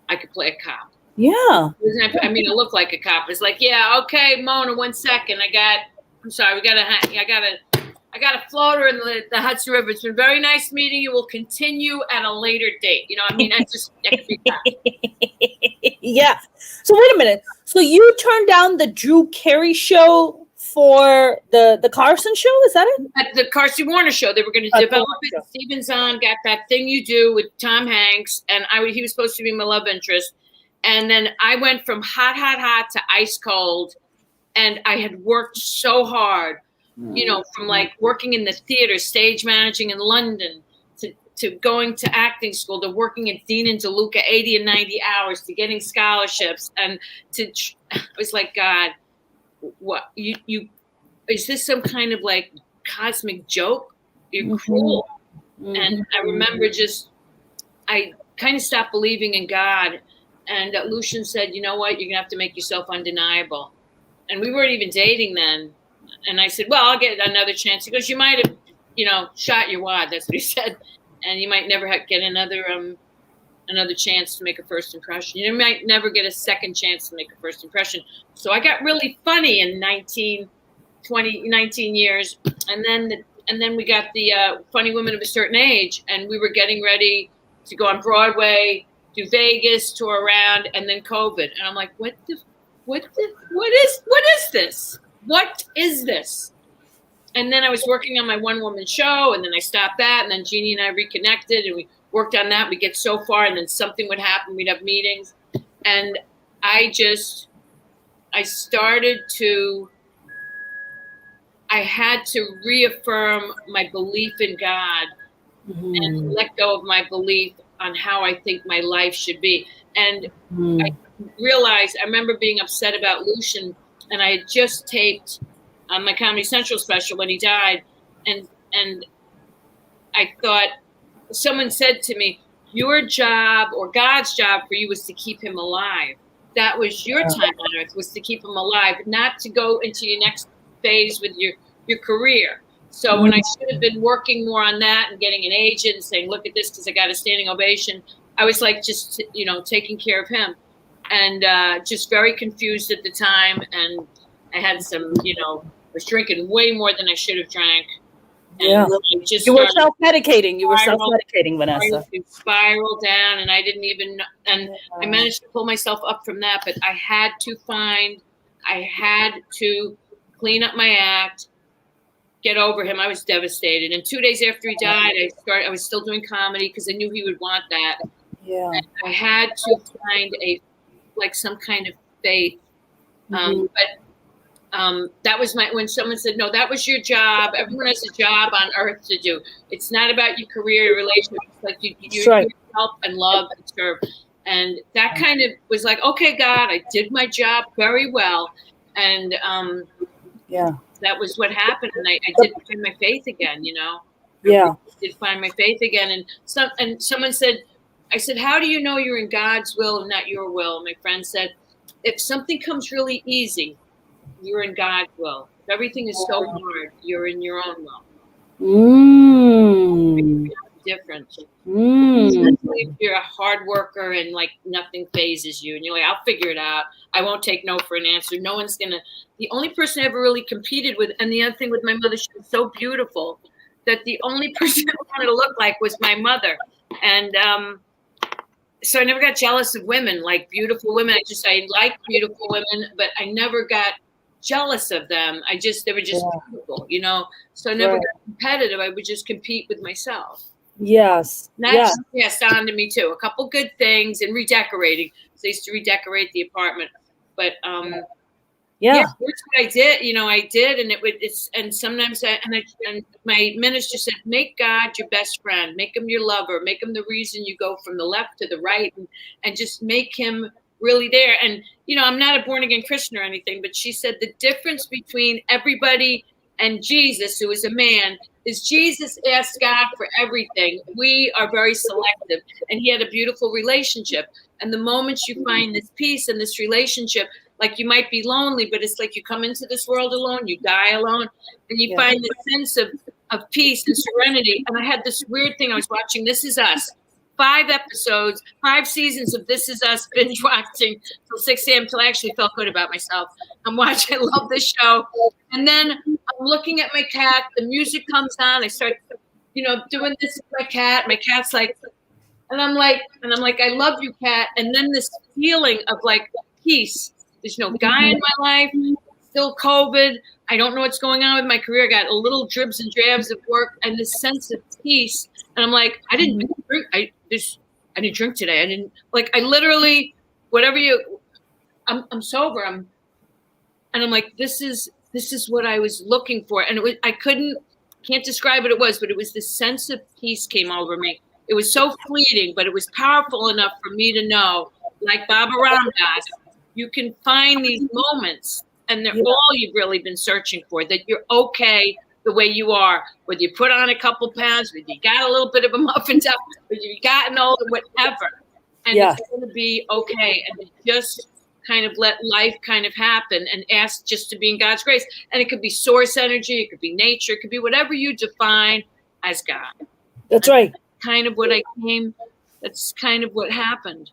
I could play a cop. Yeah. I mean, I look like a cop. It's like, yeah, okay, Mona, 1 second. I got a floater in the Hudson River. It's been very nice meeting you. We'll continue at a later date. I mean, that could be that. Yeah. So wait a minute. So you turned down the Drew Carey show for the Carson show? Is that it? At the Carsey Warner show, they were going to develop it. Steven Zahn got That Thing You Do with Tom Hanks, and he was supposed to be my love interest. And then I went from hot to ice cold, and I had worked so hard, from like working in the theater, stage managing in London, to going to acting school, to working at Dean and DeLuca 80 and 90 hours, to getting scholarships, and I was like, God, what you is this some kind of like cosmic joke? You're cruel. Mm-hmm. And I remember I kind of stopped believing in God. And Lucian said, you know what? You're going to have to make yourself undeniable. And we weren't even dating then. And I said, well, I'll get another chance. He goes, you might have, shot your wad. That's what he said. And you might never get another chance to make a first impression. You might never get a second chance to make a first impression. So I got really funny in 19 years. And then we got the Funny Women of a Certain Age. And we were getting ready to go on Broadway, do Vegas, tour around, and then COVID. And I'm like, what is this? What is this? And then I was working on my one-woman show, and then I stopped that, and then Jeannie and I reconnected, and we worked on that. We get so far, and then something would happen. We'd have meetings. And I had to reaffirm my belief in God and let go of my belief on how I think my life should be. And I realized, I remember being upset about Lucian, and I had just taped my Comedy Central special when he died. And I thought, someone said to me, your job or God's job for you was to keep him alive. That was your time on earth, was to keep him alive, not to go into your next phase with your career. So when I should have been working more on that and getting an agent and saying, look at this, because I got a standing ovation, I was like, just, taking care of him. and just very confused at the time. And I had some, was drinking way more than I should have drank. And really just you were self-medicating. You were self-medicating, Vanessa. To spiral down, and I didn't even. And I managed to pull myself up from that, but I had to clean up my act, get over him. I was devastated. And 2 days after he died, I was still doing comedy because I knew he would want that. Yeah. And I had to find some kind of faith. But that was when someone said, no, that was your job. Everyone has a job on earth to do. It's not about your career or relationships. Like you help and love and serve. And that kind of was like, okay, God, I did my job very well. And that was what happened. And I did find my faith again, I did find my faith again. And someone said, I said, how do you know you're in God's will and not your will? And my friend said, if something comes really easy, you're in God's will. If everything is so hard, you're in your own will. Different. Especially if you're a hard worker and nothing phases you and you're like, I'll figure it out. I won't take no for an answer. No one's gonna. The only person I ever really competed with, and the other thing with my mother, she was so beautiful that the only person I wanted to look like was my mother. And so I never got jealous of women, like beautiful women. I like beautiful women, but I never got jealous of them. They were just beautiful, So I never got competitive. I would just compete with myself. Yes. That's on to me too. A couple good things and redecorating. So I used to redecorate the apartment, but that's what I did. I did, and sometimes and my minister said, make God your best friend, make him your lover, make him the reason you go from the left to the right, and just make him really there. And I'm not a born again Christian or anything, but she said the difference between everybody and Jesus, who is a man, is Jesus asked God for everything. We are very selective, and he had a beautiful relationship. And the moment you find this peace in this relationship, like you might be lonely, but it's like you come into this world alone, you die alone, and you find this sense of peace and serenity. And I had this weird thing. I was watching This Is Us. 5 episodes, 5 seasons of This Is Us, binge watching till 6 a.m. till I actually felt good about myself. I love this show. And then I'm looking at my cat, the music comes on, I start, doing this with my cat. My cat's like, and I'm like, I love you, cat. And then this feeling of peace. There's no guy in my life, still COVID. I don't know what's going on with my career. I got a little dribs and drabs of work and this sense of peace. And I'm like, I didn't drink. I didn't drink today. I literally, I'm sober. And I'm like, this is what I was looking for. And can't describe what it was, but it was this sense of peace came over me. It was so fleeting, but it was powerful enough for me to know, like Baba Ramdas, you can find these moments, and they're all you've really been searching for, that you're okay the way you are, whether you put on a couple pounds, whether you got a little bit of a muffin top, whether you gotten older, whatever. And it's going to be okay. And just kind of let life kind of happen and ask just to be in God's grace. And it could be source energy, it could be nature, it could be whatever you define as God. That's right. Kind of that's kind of what happened.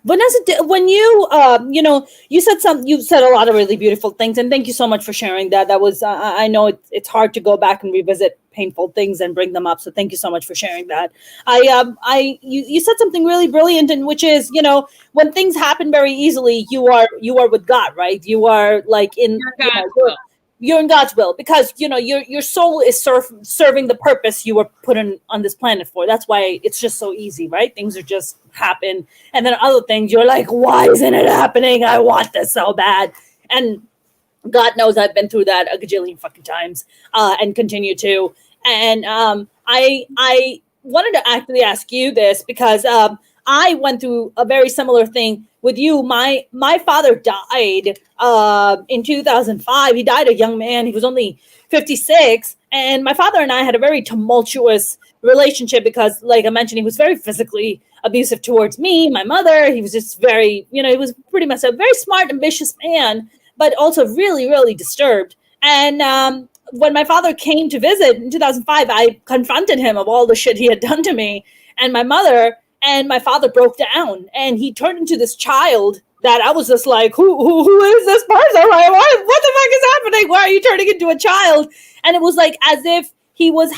Vanessa, when you said a lot of really beautiful things, and thank you so much for sharing that. That was, I know it's hard to go back and revisit painful things and bring them up. So thank you so much for sharing that. You said something really brilliant, and which is, when things happen very easily, you are with God, right? You are you're in God's will, because your soul is serving the purpose you were put on this planet for. That's why it's just so easy, right? Things are just happen, and then other things you're like, why isn't it happening? I want this so bad. And God knows I've been through that a gajillion fucking times, and continue to. And I wanted to actually ask you this because I went through a very similar thing with you. My father died in 2005. He died a young man. He was only 56. And my father and I had a very tumultuous relationship because, like I mentioned, he was very physically abusive towards me, my mother. He was just very, he was pretty much a very smart, ambitious man, but also really, really disturbed. And when my father came to visit in 2005, I confronted him of all the shit he had done to me and my mother. And my father broke down, and he turned into this child that I was just like, who is this person? Like, what the fuck is happening? Why are you turning into a child? And it was like as if he was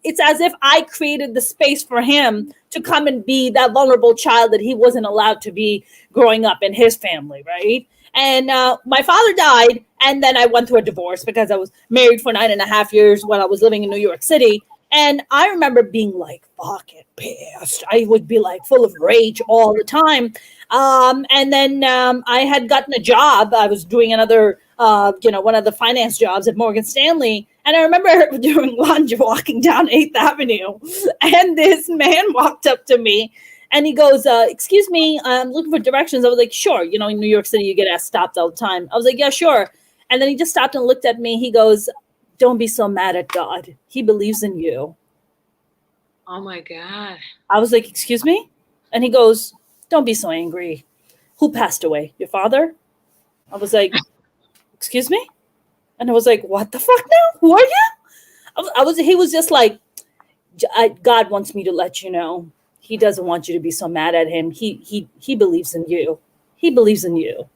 it's as if I created the space for him to come and be that vulnerable child that he wasn't allowed to be growing up in his family, right? And my father died, and then I went through a divorce because I was married for 9.5 years when I was living in New York City. And I remember being like fucking pissed. I would be like full of rage all the time. And then I had gotten a job. I was doing another, one of the finance jobs at Morgan Stanley. And I remember during lunch walking down 8th Avenue, and this man walked up to me and he goes, excuse me, I'm looking for directions. I was like, sure. You know, in New York City, you get asked stopped all the time. I was like, yeah, sure. And then he just stopped and looked at me. He goes, don't be so mad at God. He believes in you. Oh my God. I was like, excuse me? And he goes, don't be so angry. Who passed away? Your father? I was like, excuse me? And I was like, what the fuck now? Who are you? He was just like, God wants me to let you know. He doesn't want you to be so mad at him. He believes in you. He believes in you.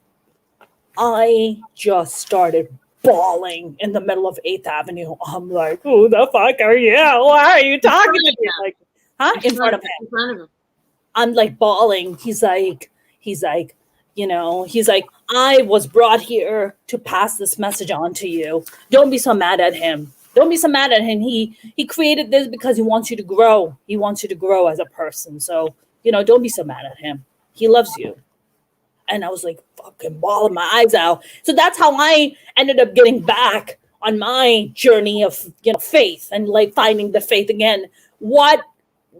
I just started bawling in the middle of 8th Avenue. I'm like, who the fuck are you? Why are you talking to me? Like, huh? In front of him. I'm like bawling. He's like, I was brought here to pass this message on to you. Don't be so mad at him. Don't be so mad at him. He created this because he wants you to grow. He wants you to grow as a person. So, don't be so mad at him. He loves you. And I was like fucking bawling my eyes out. So that's how I ended up getting back on my journey of, faith and like finding the faith again. What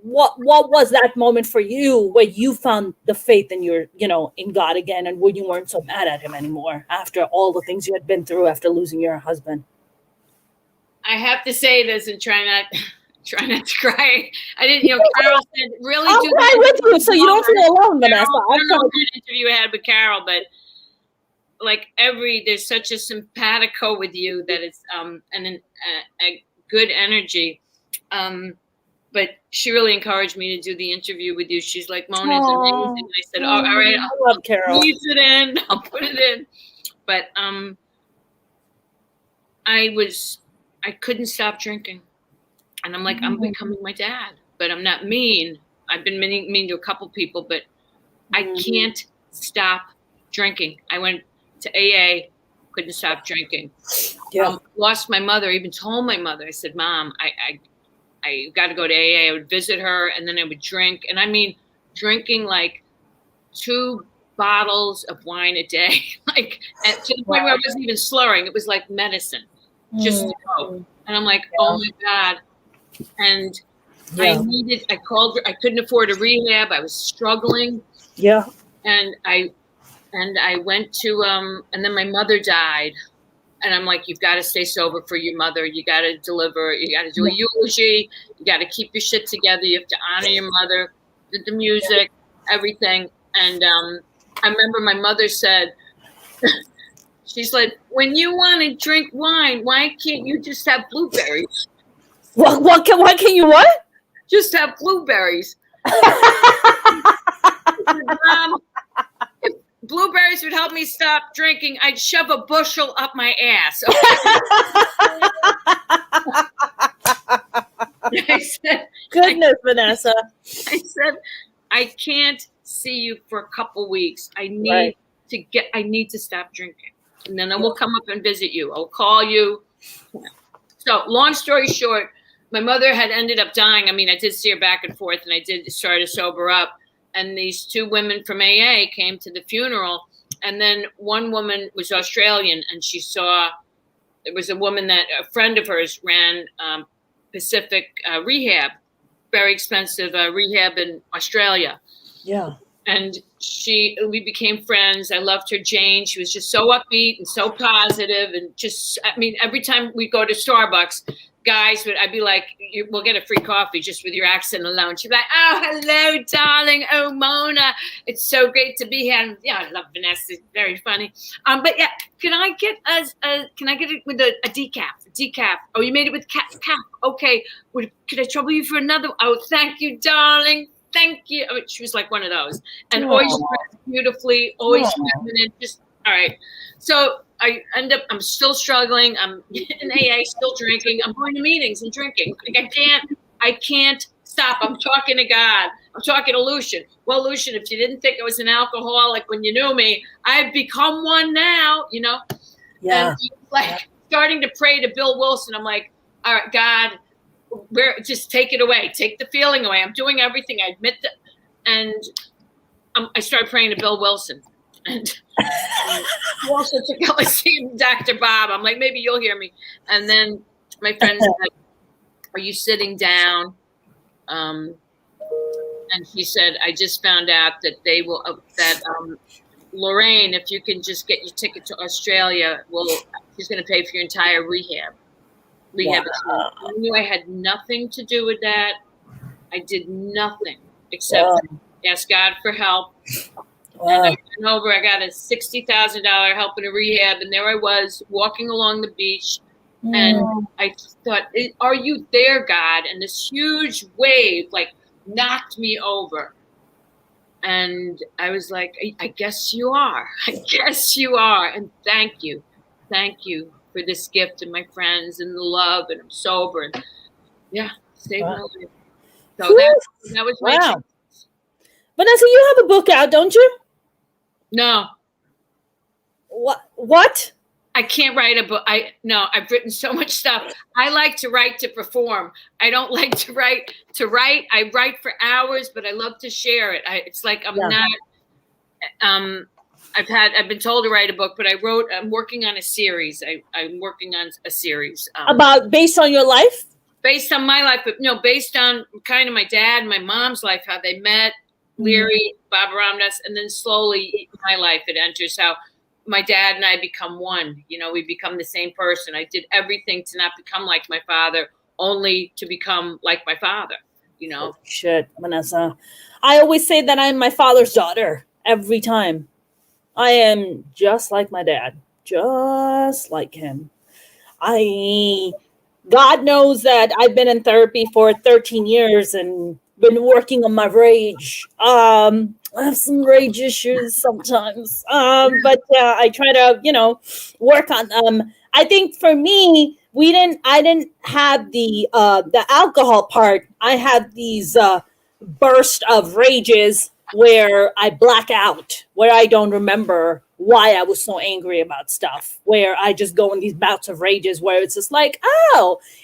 was that moment for you where you found the faith in your, in God again, and when you weren't so mad at him anymore after all the things you had been through after losing your husband? I have to say this and try not to cry. I didn't, Carol said, really I'll cry with you so you don't feel alone, Vanessa. I don't know what kind of interview I had with Carol, but like there's such a simpatico with you that it's a good energy. But she really encouraged me to do the interview with you. She's like, Mona, it's amazing. I said, all right, I love Carol. I'll use it in. I'll put it in. But I couldn't stop drinking. And I'm like, I'm becoming my dad. But I'm not mean. I've been mean to a couple people, but I can't stop drinking. I went to AA, couldn't stop drinking. Yeah. Lost my mother, even told my mother, I said, Mom, I got to go to AA. I would visit her, and then I would drink. And I mean, drinking like 2 bottles of wine a day, like to the point where I wasn't even slurring. It was like medicine, just to go. And I'm like, oh my God. And I called, I couldn't afford a rehab. I was struggling. Yeah. And I went to, and then my mother died. And I'm like, you've got to stay sober for your mother. You got to deliver. You got to do a eulogy. You got to keep your shit together. You have to honor your mother, the music, everything. And I remember my mother said, she's like, when you want to drink wine, why can't you just have blueberries? What can you what? Just have blueberries. Mom, if blueberries would help me stop drinking, I'd shove a bushel up my ass. I said, goodness, Vanessa. I said, I can't see you for a couple weeks. I need to stop drinking. And then I will come up and visit you. I'll call you. So long story short, my mother had ended up dying. I mean, I did see her back and forth, and I did start to sober up. And these 2 women from AA came to the funeral. And then one woman was Australian, and she saw, there was a woman that a friend of hers ran Pacific Rehab, very expensive rehab in Australia. Yeah. And we became friends. I loved her, Jane. She was just so upbeat and so positive. And just, I mean, every time we go to Starbucks, I'd be like, we'll get a free coffee just with your accent alone. She'd be like, oh, hello, darling. Oh, Mona. It's so great to be here. And, yeah, I love Vanessa. It's very funny. But yeah, can I get it with a decaf? Decaf. Oh, you made it with cap. Okay. Could I trouble you for another? Oh, thank you, darling. thank you. I mean, she was like one of those. And always dressed beautifully, always feminine, just, all right. So I end up, I'm still struggling. I'm in AA, still drinking. I'm going to meetings and drinking. Like I can't stop. I'm talking to God. I'm talking to Lucian. Well, Lucian, if you didn't think I was an alcoholic when you knew me, I've become one now, you know? Yeah. And like starting to pray to Bill Wilson. I'm like, all right, God, just take it away. Take the feeling away. I'm doing everything. I admit that. And I started praying to Bill Wilson. And also took LSD and Dr. Bob. I'm like, maybe you'll hear me. And then my friend said, are you sitting down? And she said, I just found out that they will, Lorraine, if you can just get your ticket to Australia, she's going to pay for your entire rehab. Wow. I knew I had nothing to do with that. I did nothing except ask God for help. Wow. And I went over, I got a $60,000 help in a rehab, and there I was walking along the beach. And I thought, are you there, God? And this huge wave like knocked me over. And I was like, I guess you are. I guess you are. And thank you. Thank you for this gift and my friends and the love. And I'm sober. And saved my life. So that was my chance. Vanessa, you have a book out, don't you? No. What? I can't write a book. I've written so much stuff. I like to write to perform. I don't like to write to write. I write for hours, but I love to share it. It's like I'm not. I've been told to write a book, but I'm working on a series. I'm working on a series based on your life. Based on my life, but based on kind of my dad and my mom's life, how they met, Leary, Baba Ramdas, and then slowly my life it enters how my dad and I become one. You know, we become the same person. I did everything to not become like my father, only to become like my father, you know. Shit, Vanessa. I always say that I'm my father's daughter every time. I am just like my dad, just like him. God knows that I've been in therapy for 13 years and been working on my rage. I have some rage issues sometimes. But I try to, work on them. I think for me, I didn't have the alcohol part. I had these bursts of rages where I black out, where I don't remember why I was so angry about stuff, where I just go in these bouts of rages where it's just like,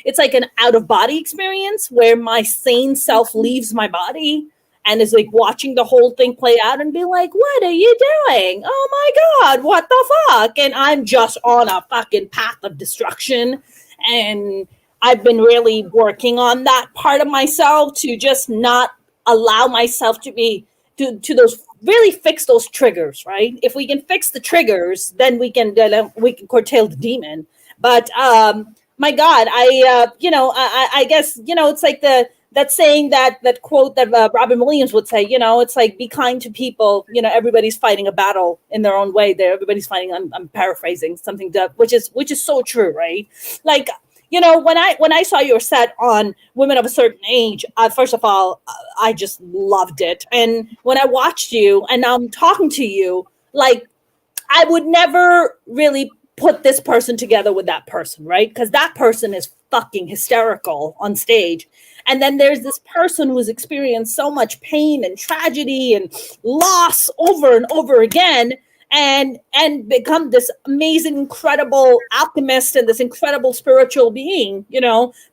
it's like an out of body experience where my sane self leaves my body and is like watching the whole thing play out and be like, what are you doing? Oh my God, what the fuck? And I'm just on a fucking path of destruction. And I've been really working on that part of myself to just not allow myself to be to those, really fix those triggers, right? If we can fix the triggers, then we can curtail the demon. But my God, I guess, it's like that saying, that quote that Robin Williams would say, it's like, be kind to people. Everybody's fighting a battle in their own way. Everybody's fighting. I'm paraphrasing something which is so true, right? Like, when I saw your set on Women of a Certain Age, first of all, I just loved it. And when I watched you and now I'm talking to you, like, I would never really put this person together with that person, right? Because that person is fucking hysterical on stage. And then there's this person who's experienced so much pain and tragedy and loss over and over again, and become this amazing, incredible alchemist and this incredible spiritual being,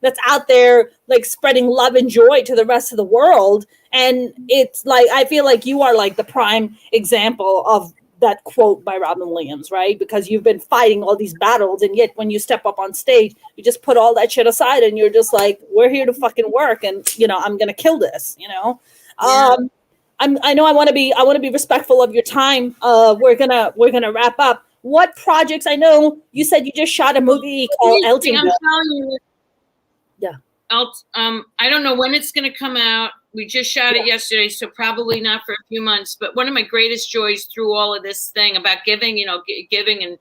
that's out there like spreading love and joy to the rest of the world. And it's like, I feel like you are like the prime example of that quote by Robin Williams, right? Because you've been fighting all these battles, and yet when you step up on stage, you just put all that shit aside and you're just like, we're here to fucking work, and I'm gonna kill this, Yeah. I know I want to be respectful of your time. We're gonna wrap up. What projects? I know you said you just shot a movie called Elton. I'm telling you. Yeah. I don't know when it's gonna come out. We just shot it yesterday, so probably not for a few months. But one of my greatest joys through all of this thing about giving, giving and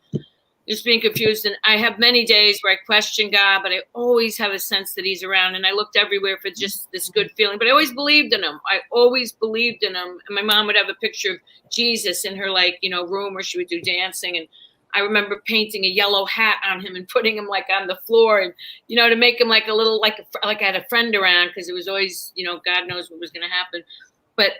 just being confused. And I have many days where I question God, but I always have a sense that he's around. And I looked everywhere for just this good feeling, but I always believed in him. I always believed in him. And my mom would have a picture of Jesus in her, like, room where she would do dancing. And I remember painting a yellow hat on him and putting him like on the floor and, to make him like a little, like I had a friend around, because it was always, God knows what was going to happen. But,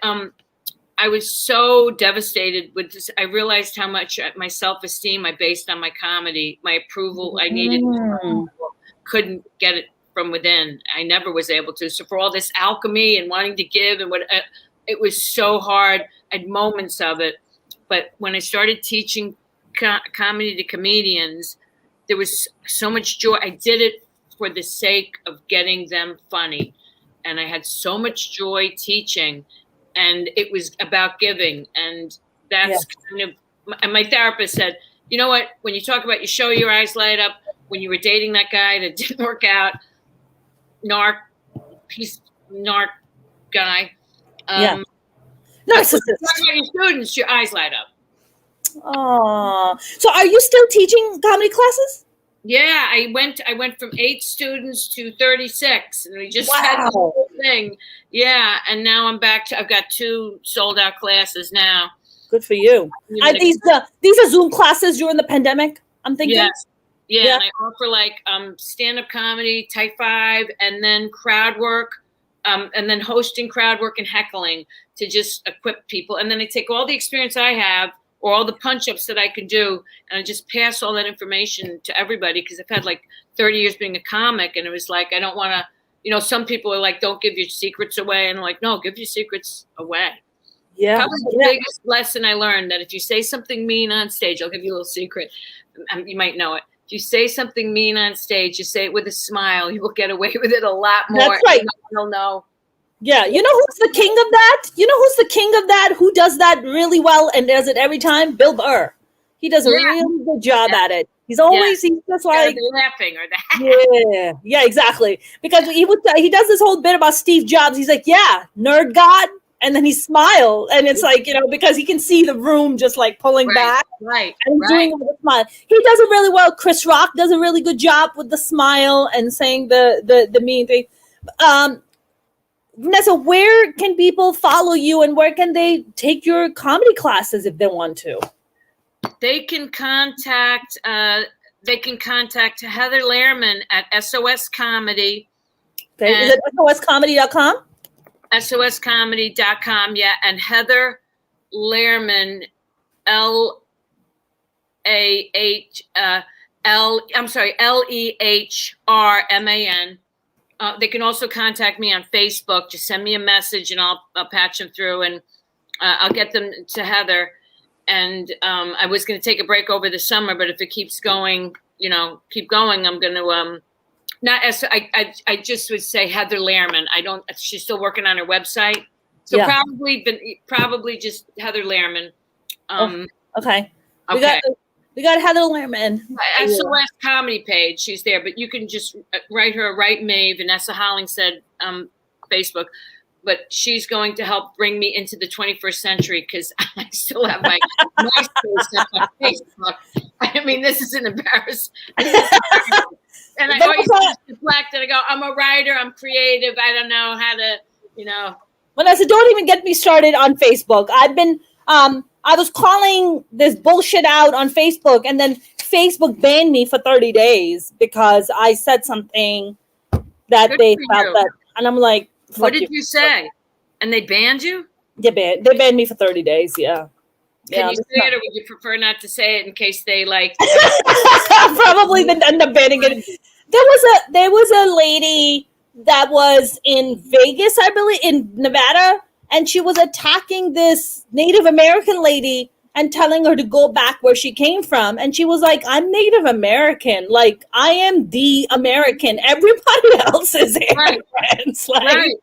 I was so devastated with this. I realized how much my self-esteem I based on my comedy, my approval. I needed, couldn't get it from within. I never was able to. So for all this alchemy and wanting to give and it was so hard. I had moments of it. But when I started teaching comedy to comedians, there was so much joy. I did it for the sake of getting them funny. And I had so much joy teaching. And it was about giving. And that's kind of, and my therapist said, you know what, when you talk about your show, your eyes light up, when you were dating that guy that didn't work out, narc guy. Narcissist. Talk about your students, your eyes light up. Oh, so are you still teaching comedy classes? Yeah, I went from 8 students to 36, and we just had the whole thing. Yeah, and now I'm back to, I've got 2 sold out classes now. Good for you. Are these are Zoom classes during the pandemic, I'm thinking? Yes. Yeah, and I offer like stand-up comedy, type 5, and then crowd work, and then hosting crowd work and heckling to just equip people. And then I take all the experience I have, or all the punch-ups that I can do, and I just pass all that information to everybody, because I've had like 30 years being a comic, and it was like, I don't want to, some people are like, don't give your secrets away, and I'm like, no, give your secrets away. Yeah. Probably the biggest lesson I learned, that if you say something mean on stage, I'll give you a little secret. You might know it. If you say something mean on stage, you say it with a smile, you will get away with it a lot more. That's right. You'll know. Yeah, you know who's the king of that? Who does that really well and does it every time? Bill Burr. He does a really good job at it. He's always he's just like laughing or that. Yeah, exactly. Because he does this whole bit about Steve Jobs. He's like, yeah, nerd god, and then he smiles, and it's like, because he can see the room just like pulling back. Right. And he's doing it with a smile. He does it really well. Chris Rock does a really good job with the smile and saying the mean thing. Vanessa, where can people follow you, and where can they take your comedy classes if they want to? They can contact Heather Lehrman at SOS Comedy. Okay. Is it soscomedy.com? soscomedy.com, yeah. And Heather Lehrman, Lehrman. They can also contact me on Facebook. Just send me a message, and I'll patch them through, and I'll get them to Heather. And I was going to take a break over the summer, but if it keeps going, keep going, I'm going to I just would say Heather Lehrman. She's still working on her website, so probably just Heather Lehrman. Okay. We got Heather Lehrman. SOS Comedy page. She's there, but you can just write me, Vanessa Hollingshead, Facebook. But she's going to help bring me into the 21st century, because I still have my MySpace on Facebook. I mean, this is an embarrassment. And I always reflect and I go, I'm a writer, I'm creative, I don't know how to, Vanessa, don't even get me started on Facebook. I've been I was calling this bullshit out on Facebook, and then Facebook banned me for 30 days because I said something that they felt that, and I'm like, what did you say? And they banned you? They banned me for 30 days, yeah. Can you say it, or would you prefer not to say it in case they like? Probably they end up banning it. There was a lady that was in Vegas, I believe, in Nevada, and she was attacking this Native American lady and telling her to go back where she came from. And she was like, I'm Native American. Like, I am the American. Everybody else is immigrants. Like,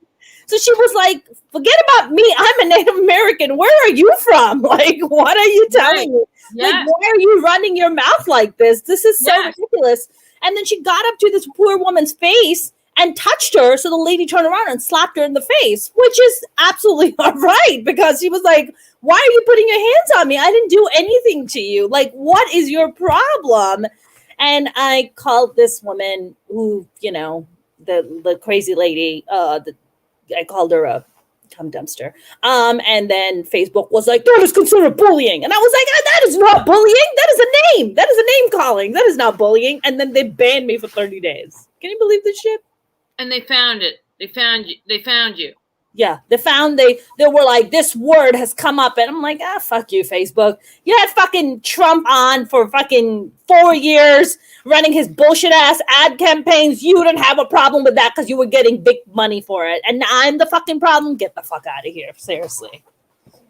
so she was like, forget about me. I'm a Native American. Where are you from? Like, what are you telling me? Like, why are you running your mouth like this? This is so ridiculous. And then she got up to this poor woman's face and touched her. So the lady turned around and slapped her in the face, which is absolutely not right, because she was like, why are you putting your hands on me? I didn't do anything to you. Like, what is your problem? And I called this woman who, the crazy lady, I called her a cum dumpster. And then Facebook was like, that is considered bullying. And I was like, that is not bullying. That is a name. That is a name calling. That is not bullying. And then they banned me for 30 days. Can you believe this shit? And they found it. They found you. Yeah, they were like, this word has come up, and I'm like, fuck you, Facebook. You had fucking Trump on for fucking 4 years running his bullshit ass ad campaigns. You didn't have a problem with that because you were getting big money for it, and I'm the fucking problem. Get the fuck out of here, seriously.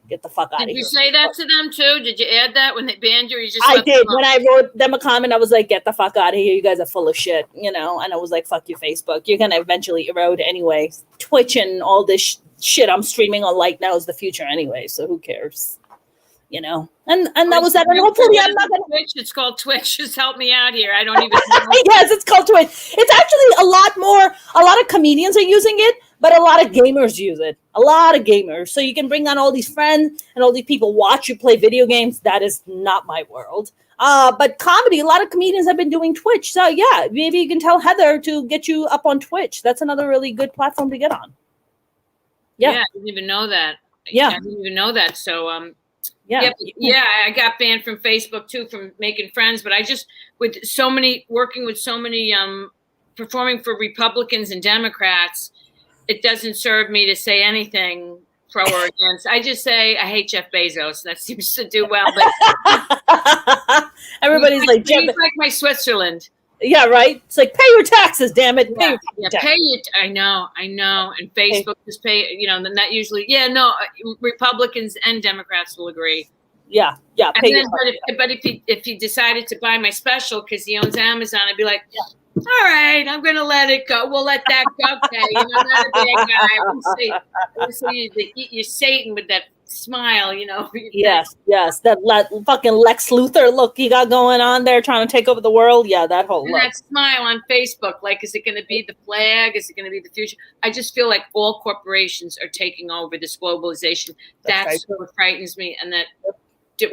Get the fuck out of here. Did you say that to them too? Did you add that when they banned you? Or you just I did. When I wrote them a comment, I was like, get the fuck out of here. You guys are full of shit, And I was like, fuck you, Facebook. You're going to eventually erode anyway. Twitch and all this shit I'm streaming on Light now is the future anyway. So who cares? And that was that. And hopefully I'm not going to. Twitch. It's called Twitch. Just help me out here. I don't even know. Yes, it's called Twitch. It's actually a lot of comedians are using it. But a lot of gamers use it. A lot of gamers. So you can bring on all these friends and all these people watch you play video games. That is not my world. But comedy, a lot of comedians have been doing Twitch. So yeah, maybe you can tell Heather to get you up on Twitch. That's another really good platform to get on. Yeah, I didn't even know that. Yeah. I didn't even know that. So yeah, I got banned from Facebook too from making friends. But I just working with so many performing for Republicans and Democrats. It doesn't serve me to say anything pro or against. I just say I hate Jeff Bezos. That seems to do well. But everybody's like he's like my Switzerland. Yeah, right. It's like, pay your taxes, damn it. Pay it. I know. And Facebook just pay. Then that usually. Yeah, no. Republicans and Democrats will agree. Yeah. Pay but if he decided to buy my special because he owns Amazon, I'd be like. Yeah. All right, I'm going to let it go. We'll let that go. Okay, not a bad guy. We'll see you eat your Satan with that smile, Yes. That fucking Lex Luthor look you got going on there trying to take over the world. Yeah, that whole look. That smile on Facebook, like, is it going to be the flag? Is it going to be the future? I just feel like all corporations are taking over this globalization. That's what frightens me, and that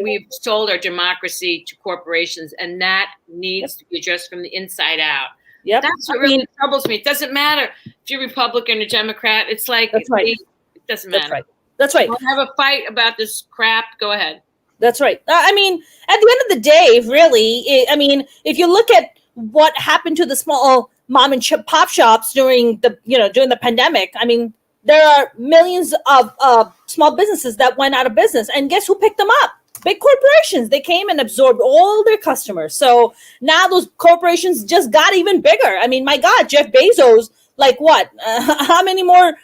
we've sold our democracy to corporations, and that needs to be addressed from the inside out. Yep. That's what really troubles me. It doesn't matter if you're Republican or Democrat. It's like, it doesn't matter. That's right. Don't have a fight about this crap. Go ahead. That's right. I mean, at the end of the day, really, if you look at what happened to the small mom and pop shops during the pandemic, I mean, there are millions of small businesses that went out of business, and guess who picked them up? Big corporations. They came and absorbed all their customers. So now those corporations just got even bigger. I mean, my God, Jeff Bezos, like what? How many more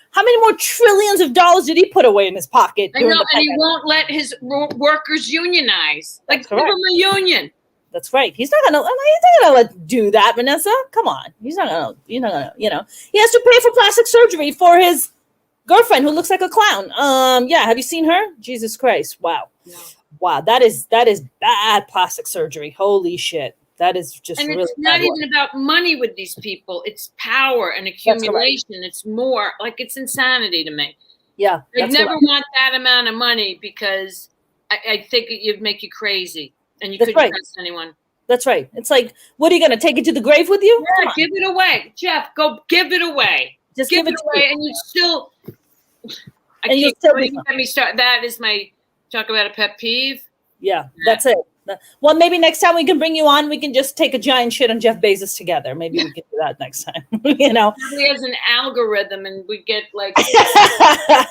trillions of dollars did he put away in his pocket? I know, and he won't let his workers unionize. Like, give him a union. That's right. He's not gonna let do that, Vanessa. Come on. He's not gonna. He has to pay for plastic surgery for his girlfriend who looks like a clown. Have you seen her? Jesus Christ. Wow. No. Wow, that is bad plastic surgery. Holy shit. That is just and really it's not even about money with these people. It's power and accumulation. It's more like, it's insanity to me. Yeah. I'd never want that amount of money because I think it'd make you crazy and you couldn't trust anyone. That's right. It's like, what are you going to take it to the grave with you? Yeah, give it away. Jeff, go give it away. Just give it away. And you still, let me start. That is my, talk about a pet peeve. Yeah, that's it. Well, maybe next time we can bring you on, we can just take a giant shit on Jeff Bezos together. Maybe we can do that next time. He has an algorithm, and we get like you're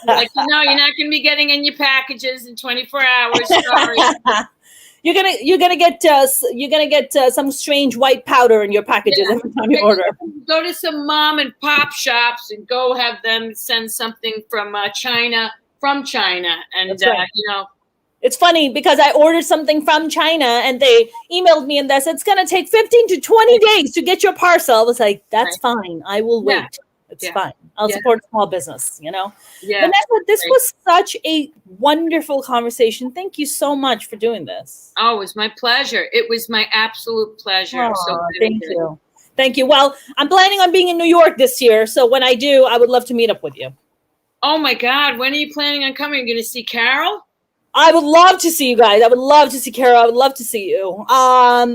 not going to be getting in your packages in 24 hours. Sorry. You're gonna get some strange white powder in your packages every time you order. Go to some mom and pop shops and go have them send something from China, and It's funny because I ordered something from China and they emailed me and they said it's going to take 15 to 20 days to get your parcel. I was like, that's fine. I will wait. It's fine. I'll support small business, Yeah. Vanessa, this was such a wonderful conversation. Thank you so much for doing this. Oh, it was my pleasure. It was my absolute pleasure. Oh, thank you. Thank you. Well, I'm planning on being in New York this year, so when I do, I would love to meet up with you. Oh my God! When are you planning on coming? Are you going to see Carol? I would love to see you guys. I would love to see Carol. I would love to see you. What are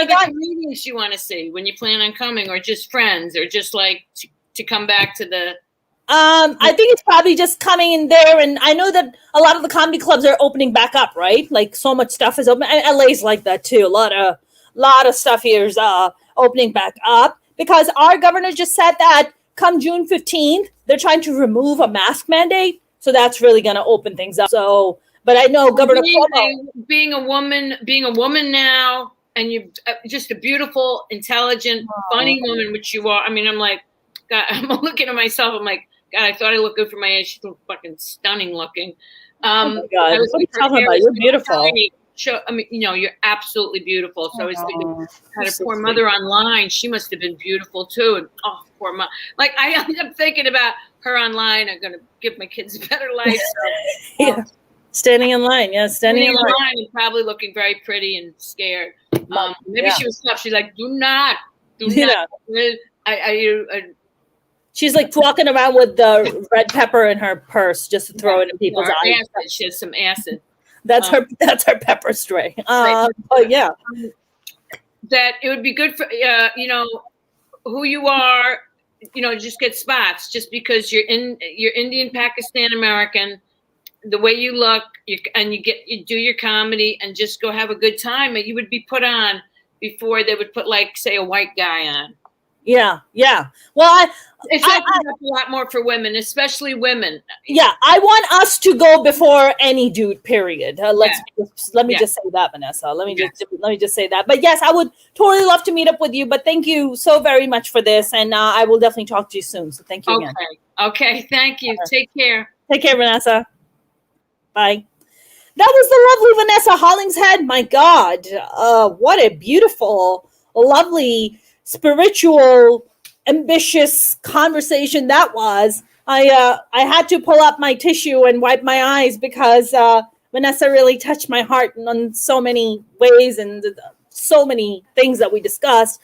the comedians you want to see when you plan on coming, or just friends, or just like to come back to the? I think it's probably just coming in there, and I know that a lot of the comedy clubs are opening back up, right? Like so much stuff is open. And LA's like that too. A lot of stuff here is opening back up because our governor just said that come June 15th, they're trying to remove a mask mandate, so that's really going to open things up. So, but I know Governor Cuomo, being a woman now, and you're just a beautiful, intelligent, funny woman, which you are. I mean, I'm like, God, I'm looking at myself. I'm like, God, I thought I looked good for my age. She's fucking stunning looking. Oh my God, what are you talking about? You're beautiful. I mean, you're absolutely beautiful. So I was thinking, had a poor mother online. She must have been beautiful too. And poor mom. Like I end up thinking about her online. I'm gonna give my kids a better life. So, yeah, standing in line. Yeah, standing in line. And probably looking very pretty and scared. Maybe she was tough. She's like, do not. She's like walking around with the red pepper in her purse just to throw it in people's eyes. Acid. She has some acid. That's her pepper spray. Oh yeah. That it would be good for who you are. Just get spots just because you're Indian, Pakistan American. The way you look, you do your comedy and just go have a good time. And you would be put on before they would put like say a white guy on. Yeah. Well, it's opened up a lot more for women, especially women. Yeah, I want us to go before any dude. Period. Let me just say that, Vanessa. Let me just say that. But yes, I would totally love to meet up with you. But thank you so very much for this, and I will definitely talk to you soon. So thank you again. Okay. Thank you. Take care. Take care, Vanessa. Bye. That was the lovely Vanessa Hollingshead. My God, what a beautiful, lovely, spiritual, ambitious conversation that was. I had to pull up my tissue and wipe my eyes because Vanessa really touched my heart in so many ways and so many things that we discussed.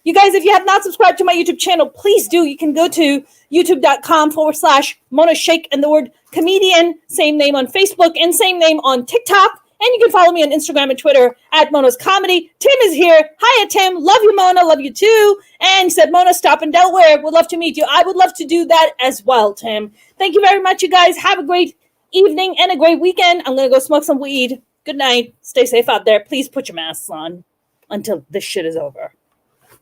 You guys, if you have not subscribed to my YouTube channel, please do. You can go to youtube.com/Mona Shaikh and the word comedian, same name on Facebook and same name on TikTok. And you can follow me on Instagram and Twitter at Mona's Comedy. Tim is here. Hiya, Tim. Love you, Mona. Love you, too. And he said, Mona, stop in Delaware. Would love to meet you. I would love to do that as well, Tim. Thank you very much, you guys. Have a great evening and a great weekend. I'm going to go smoke some weed. Good night. Stay safe out there. Please put your masks on until this shit is over.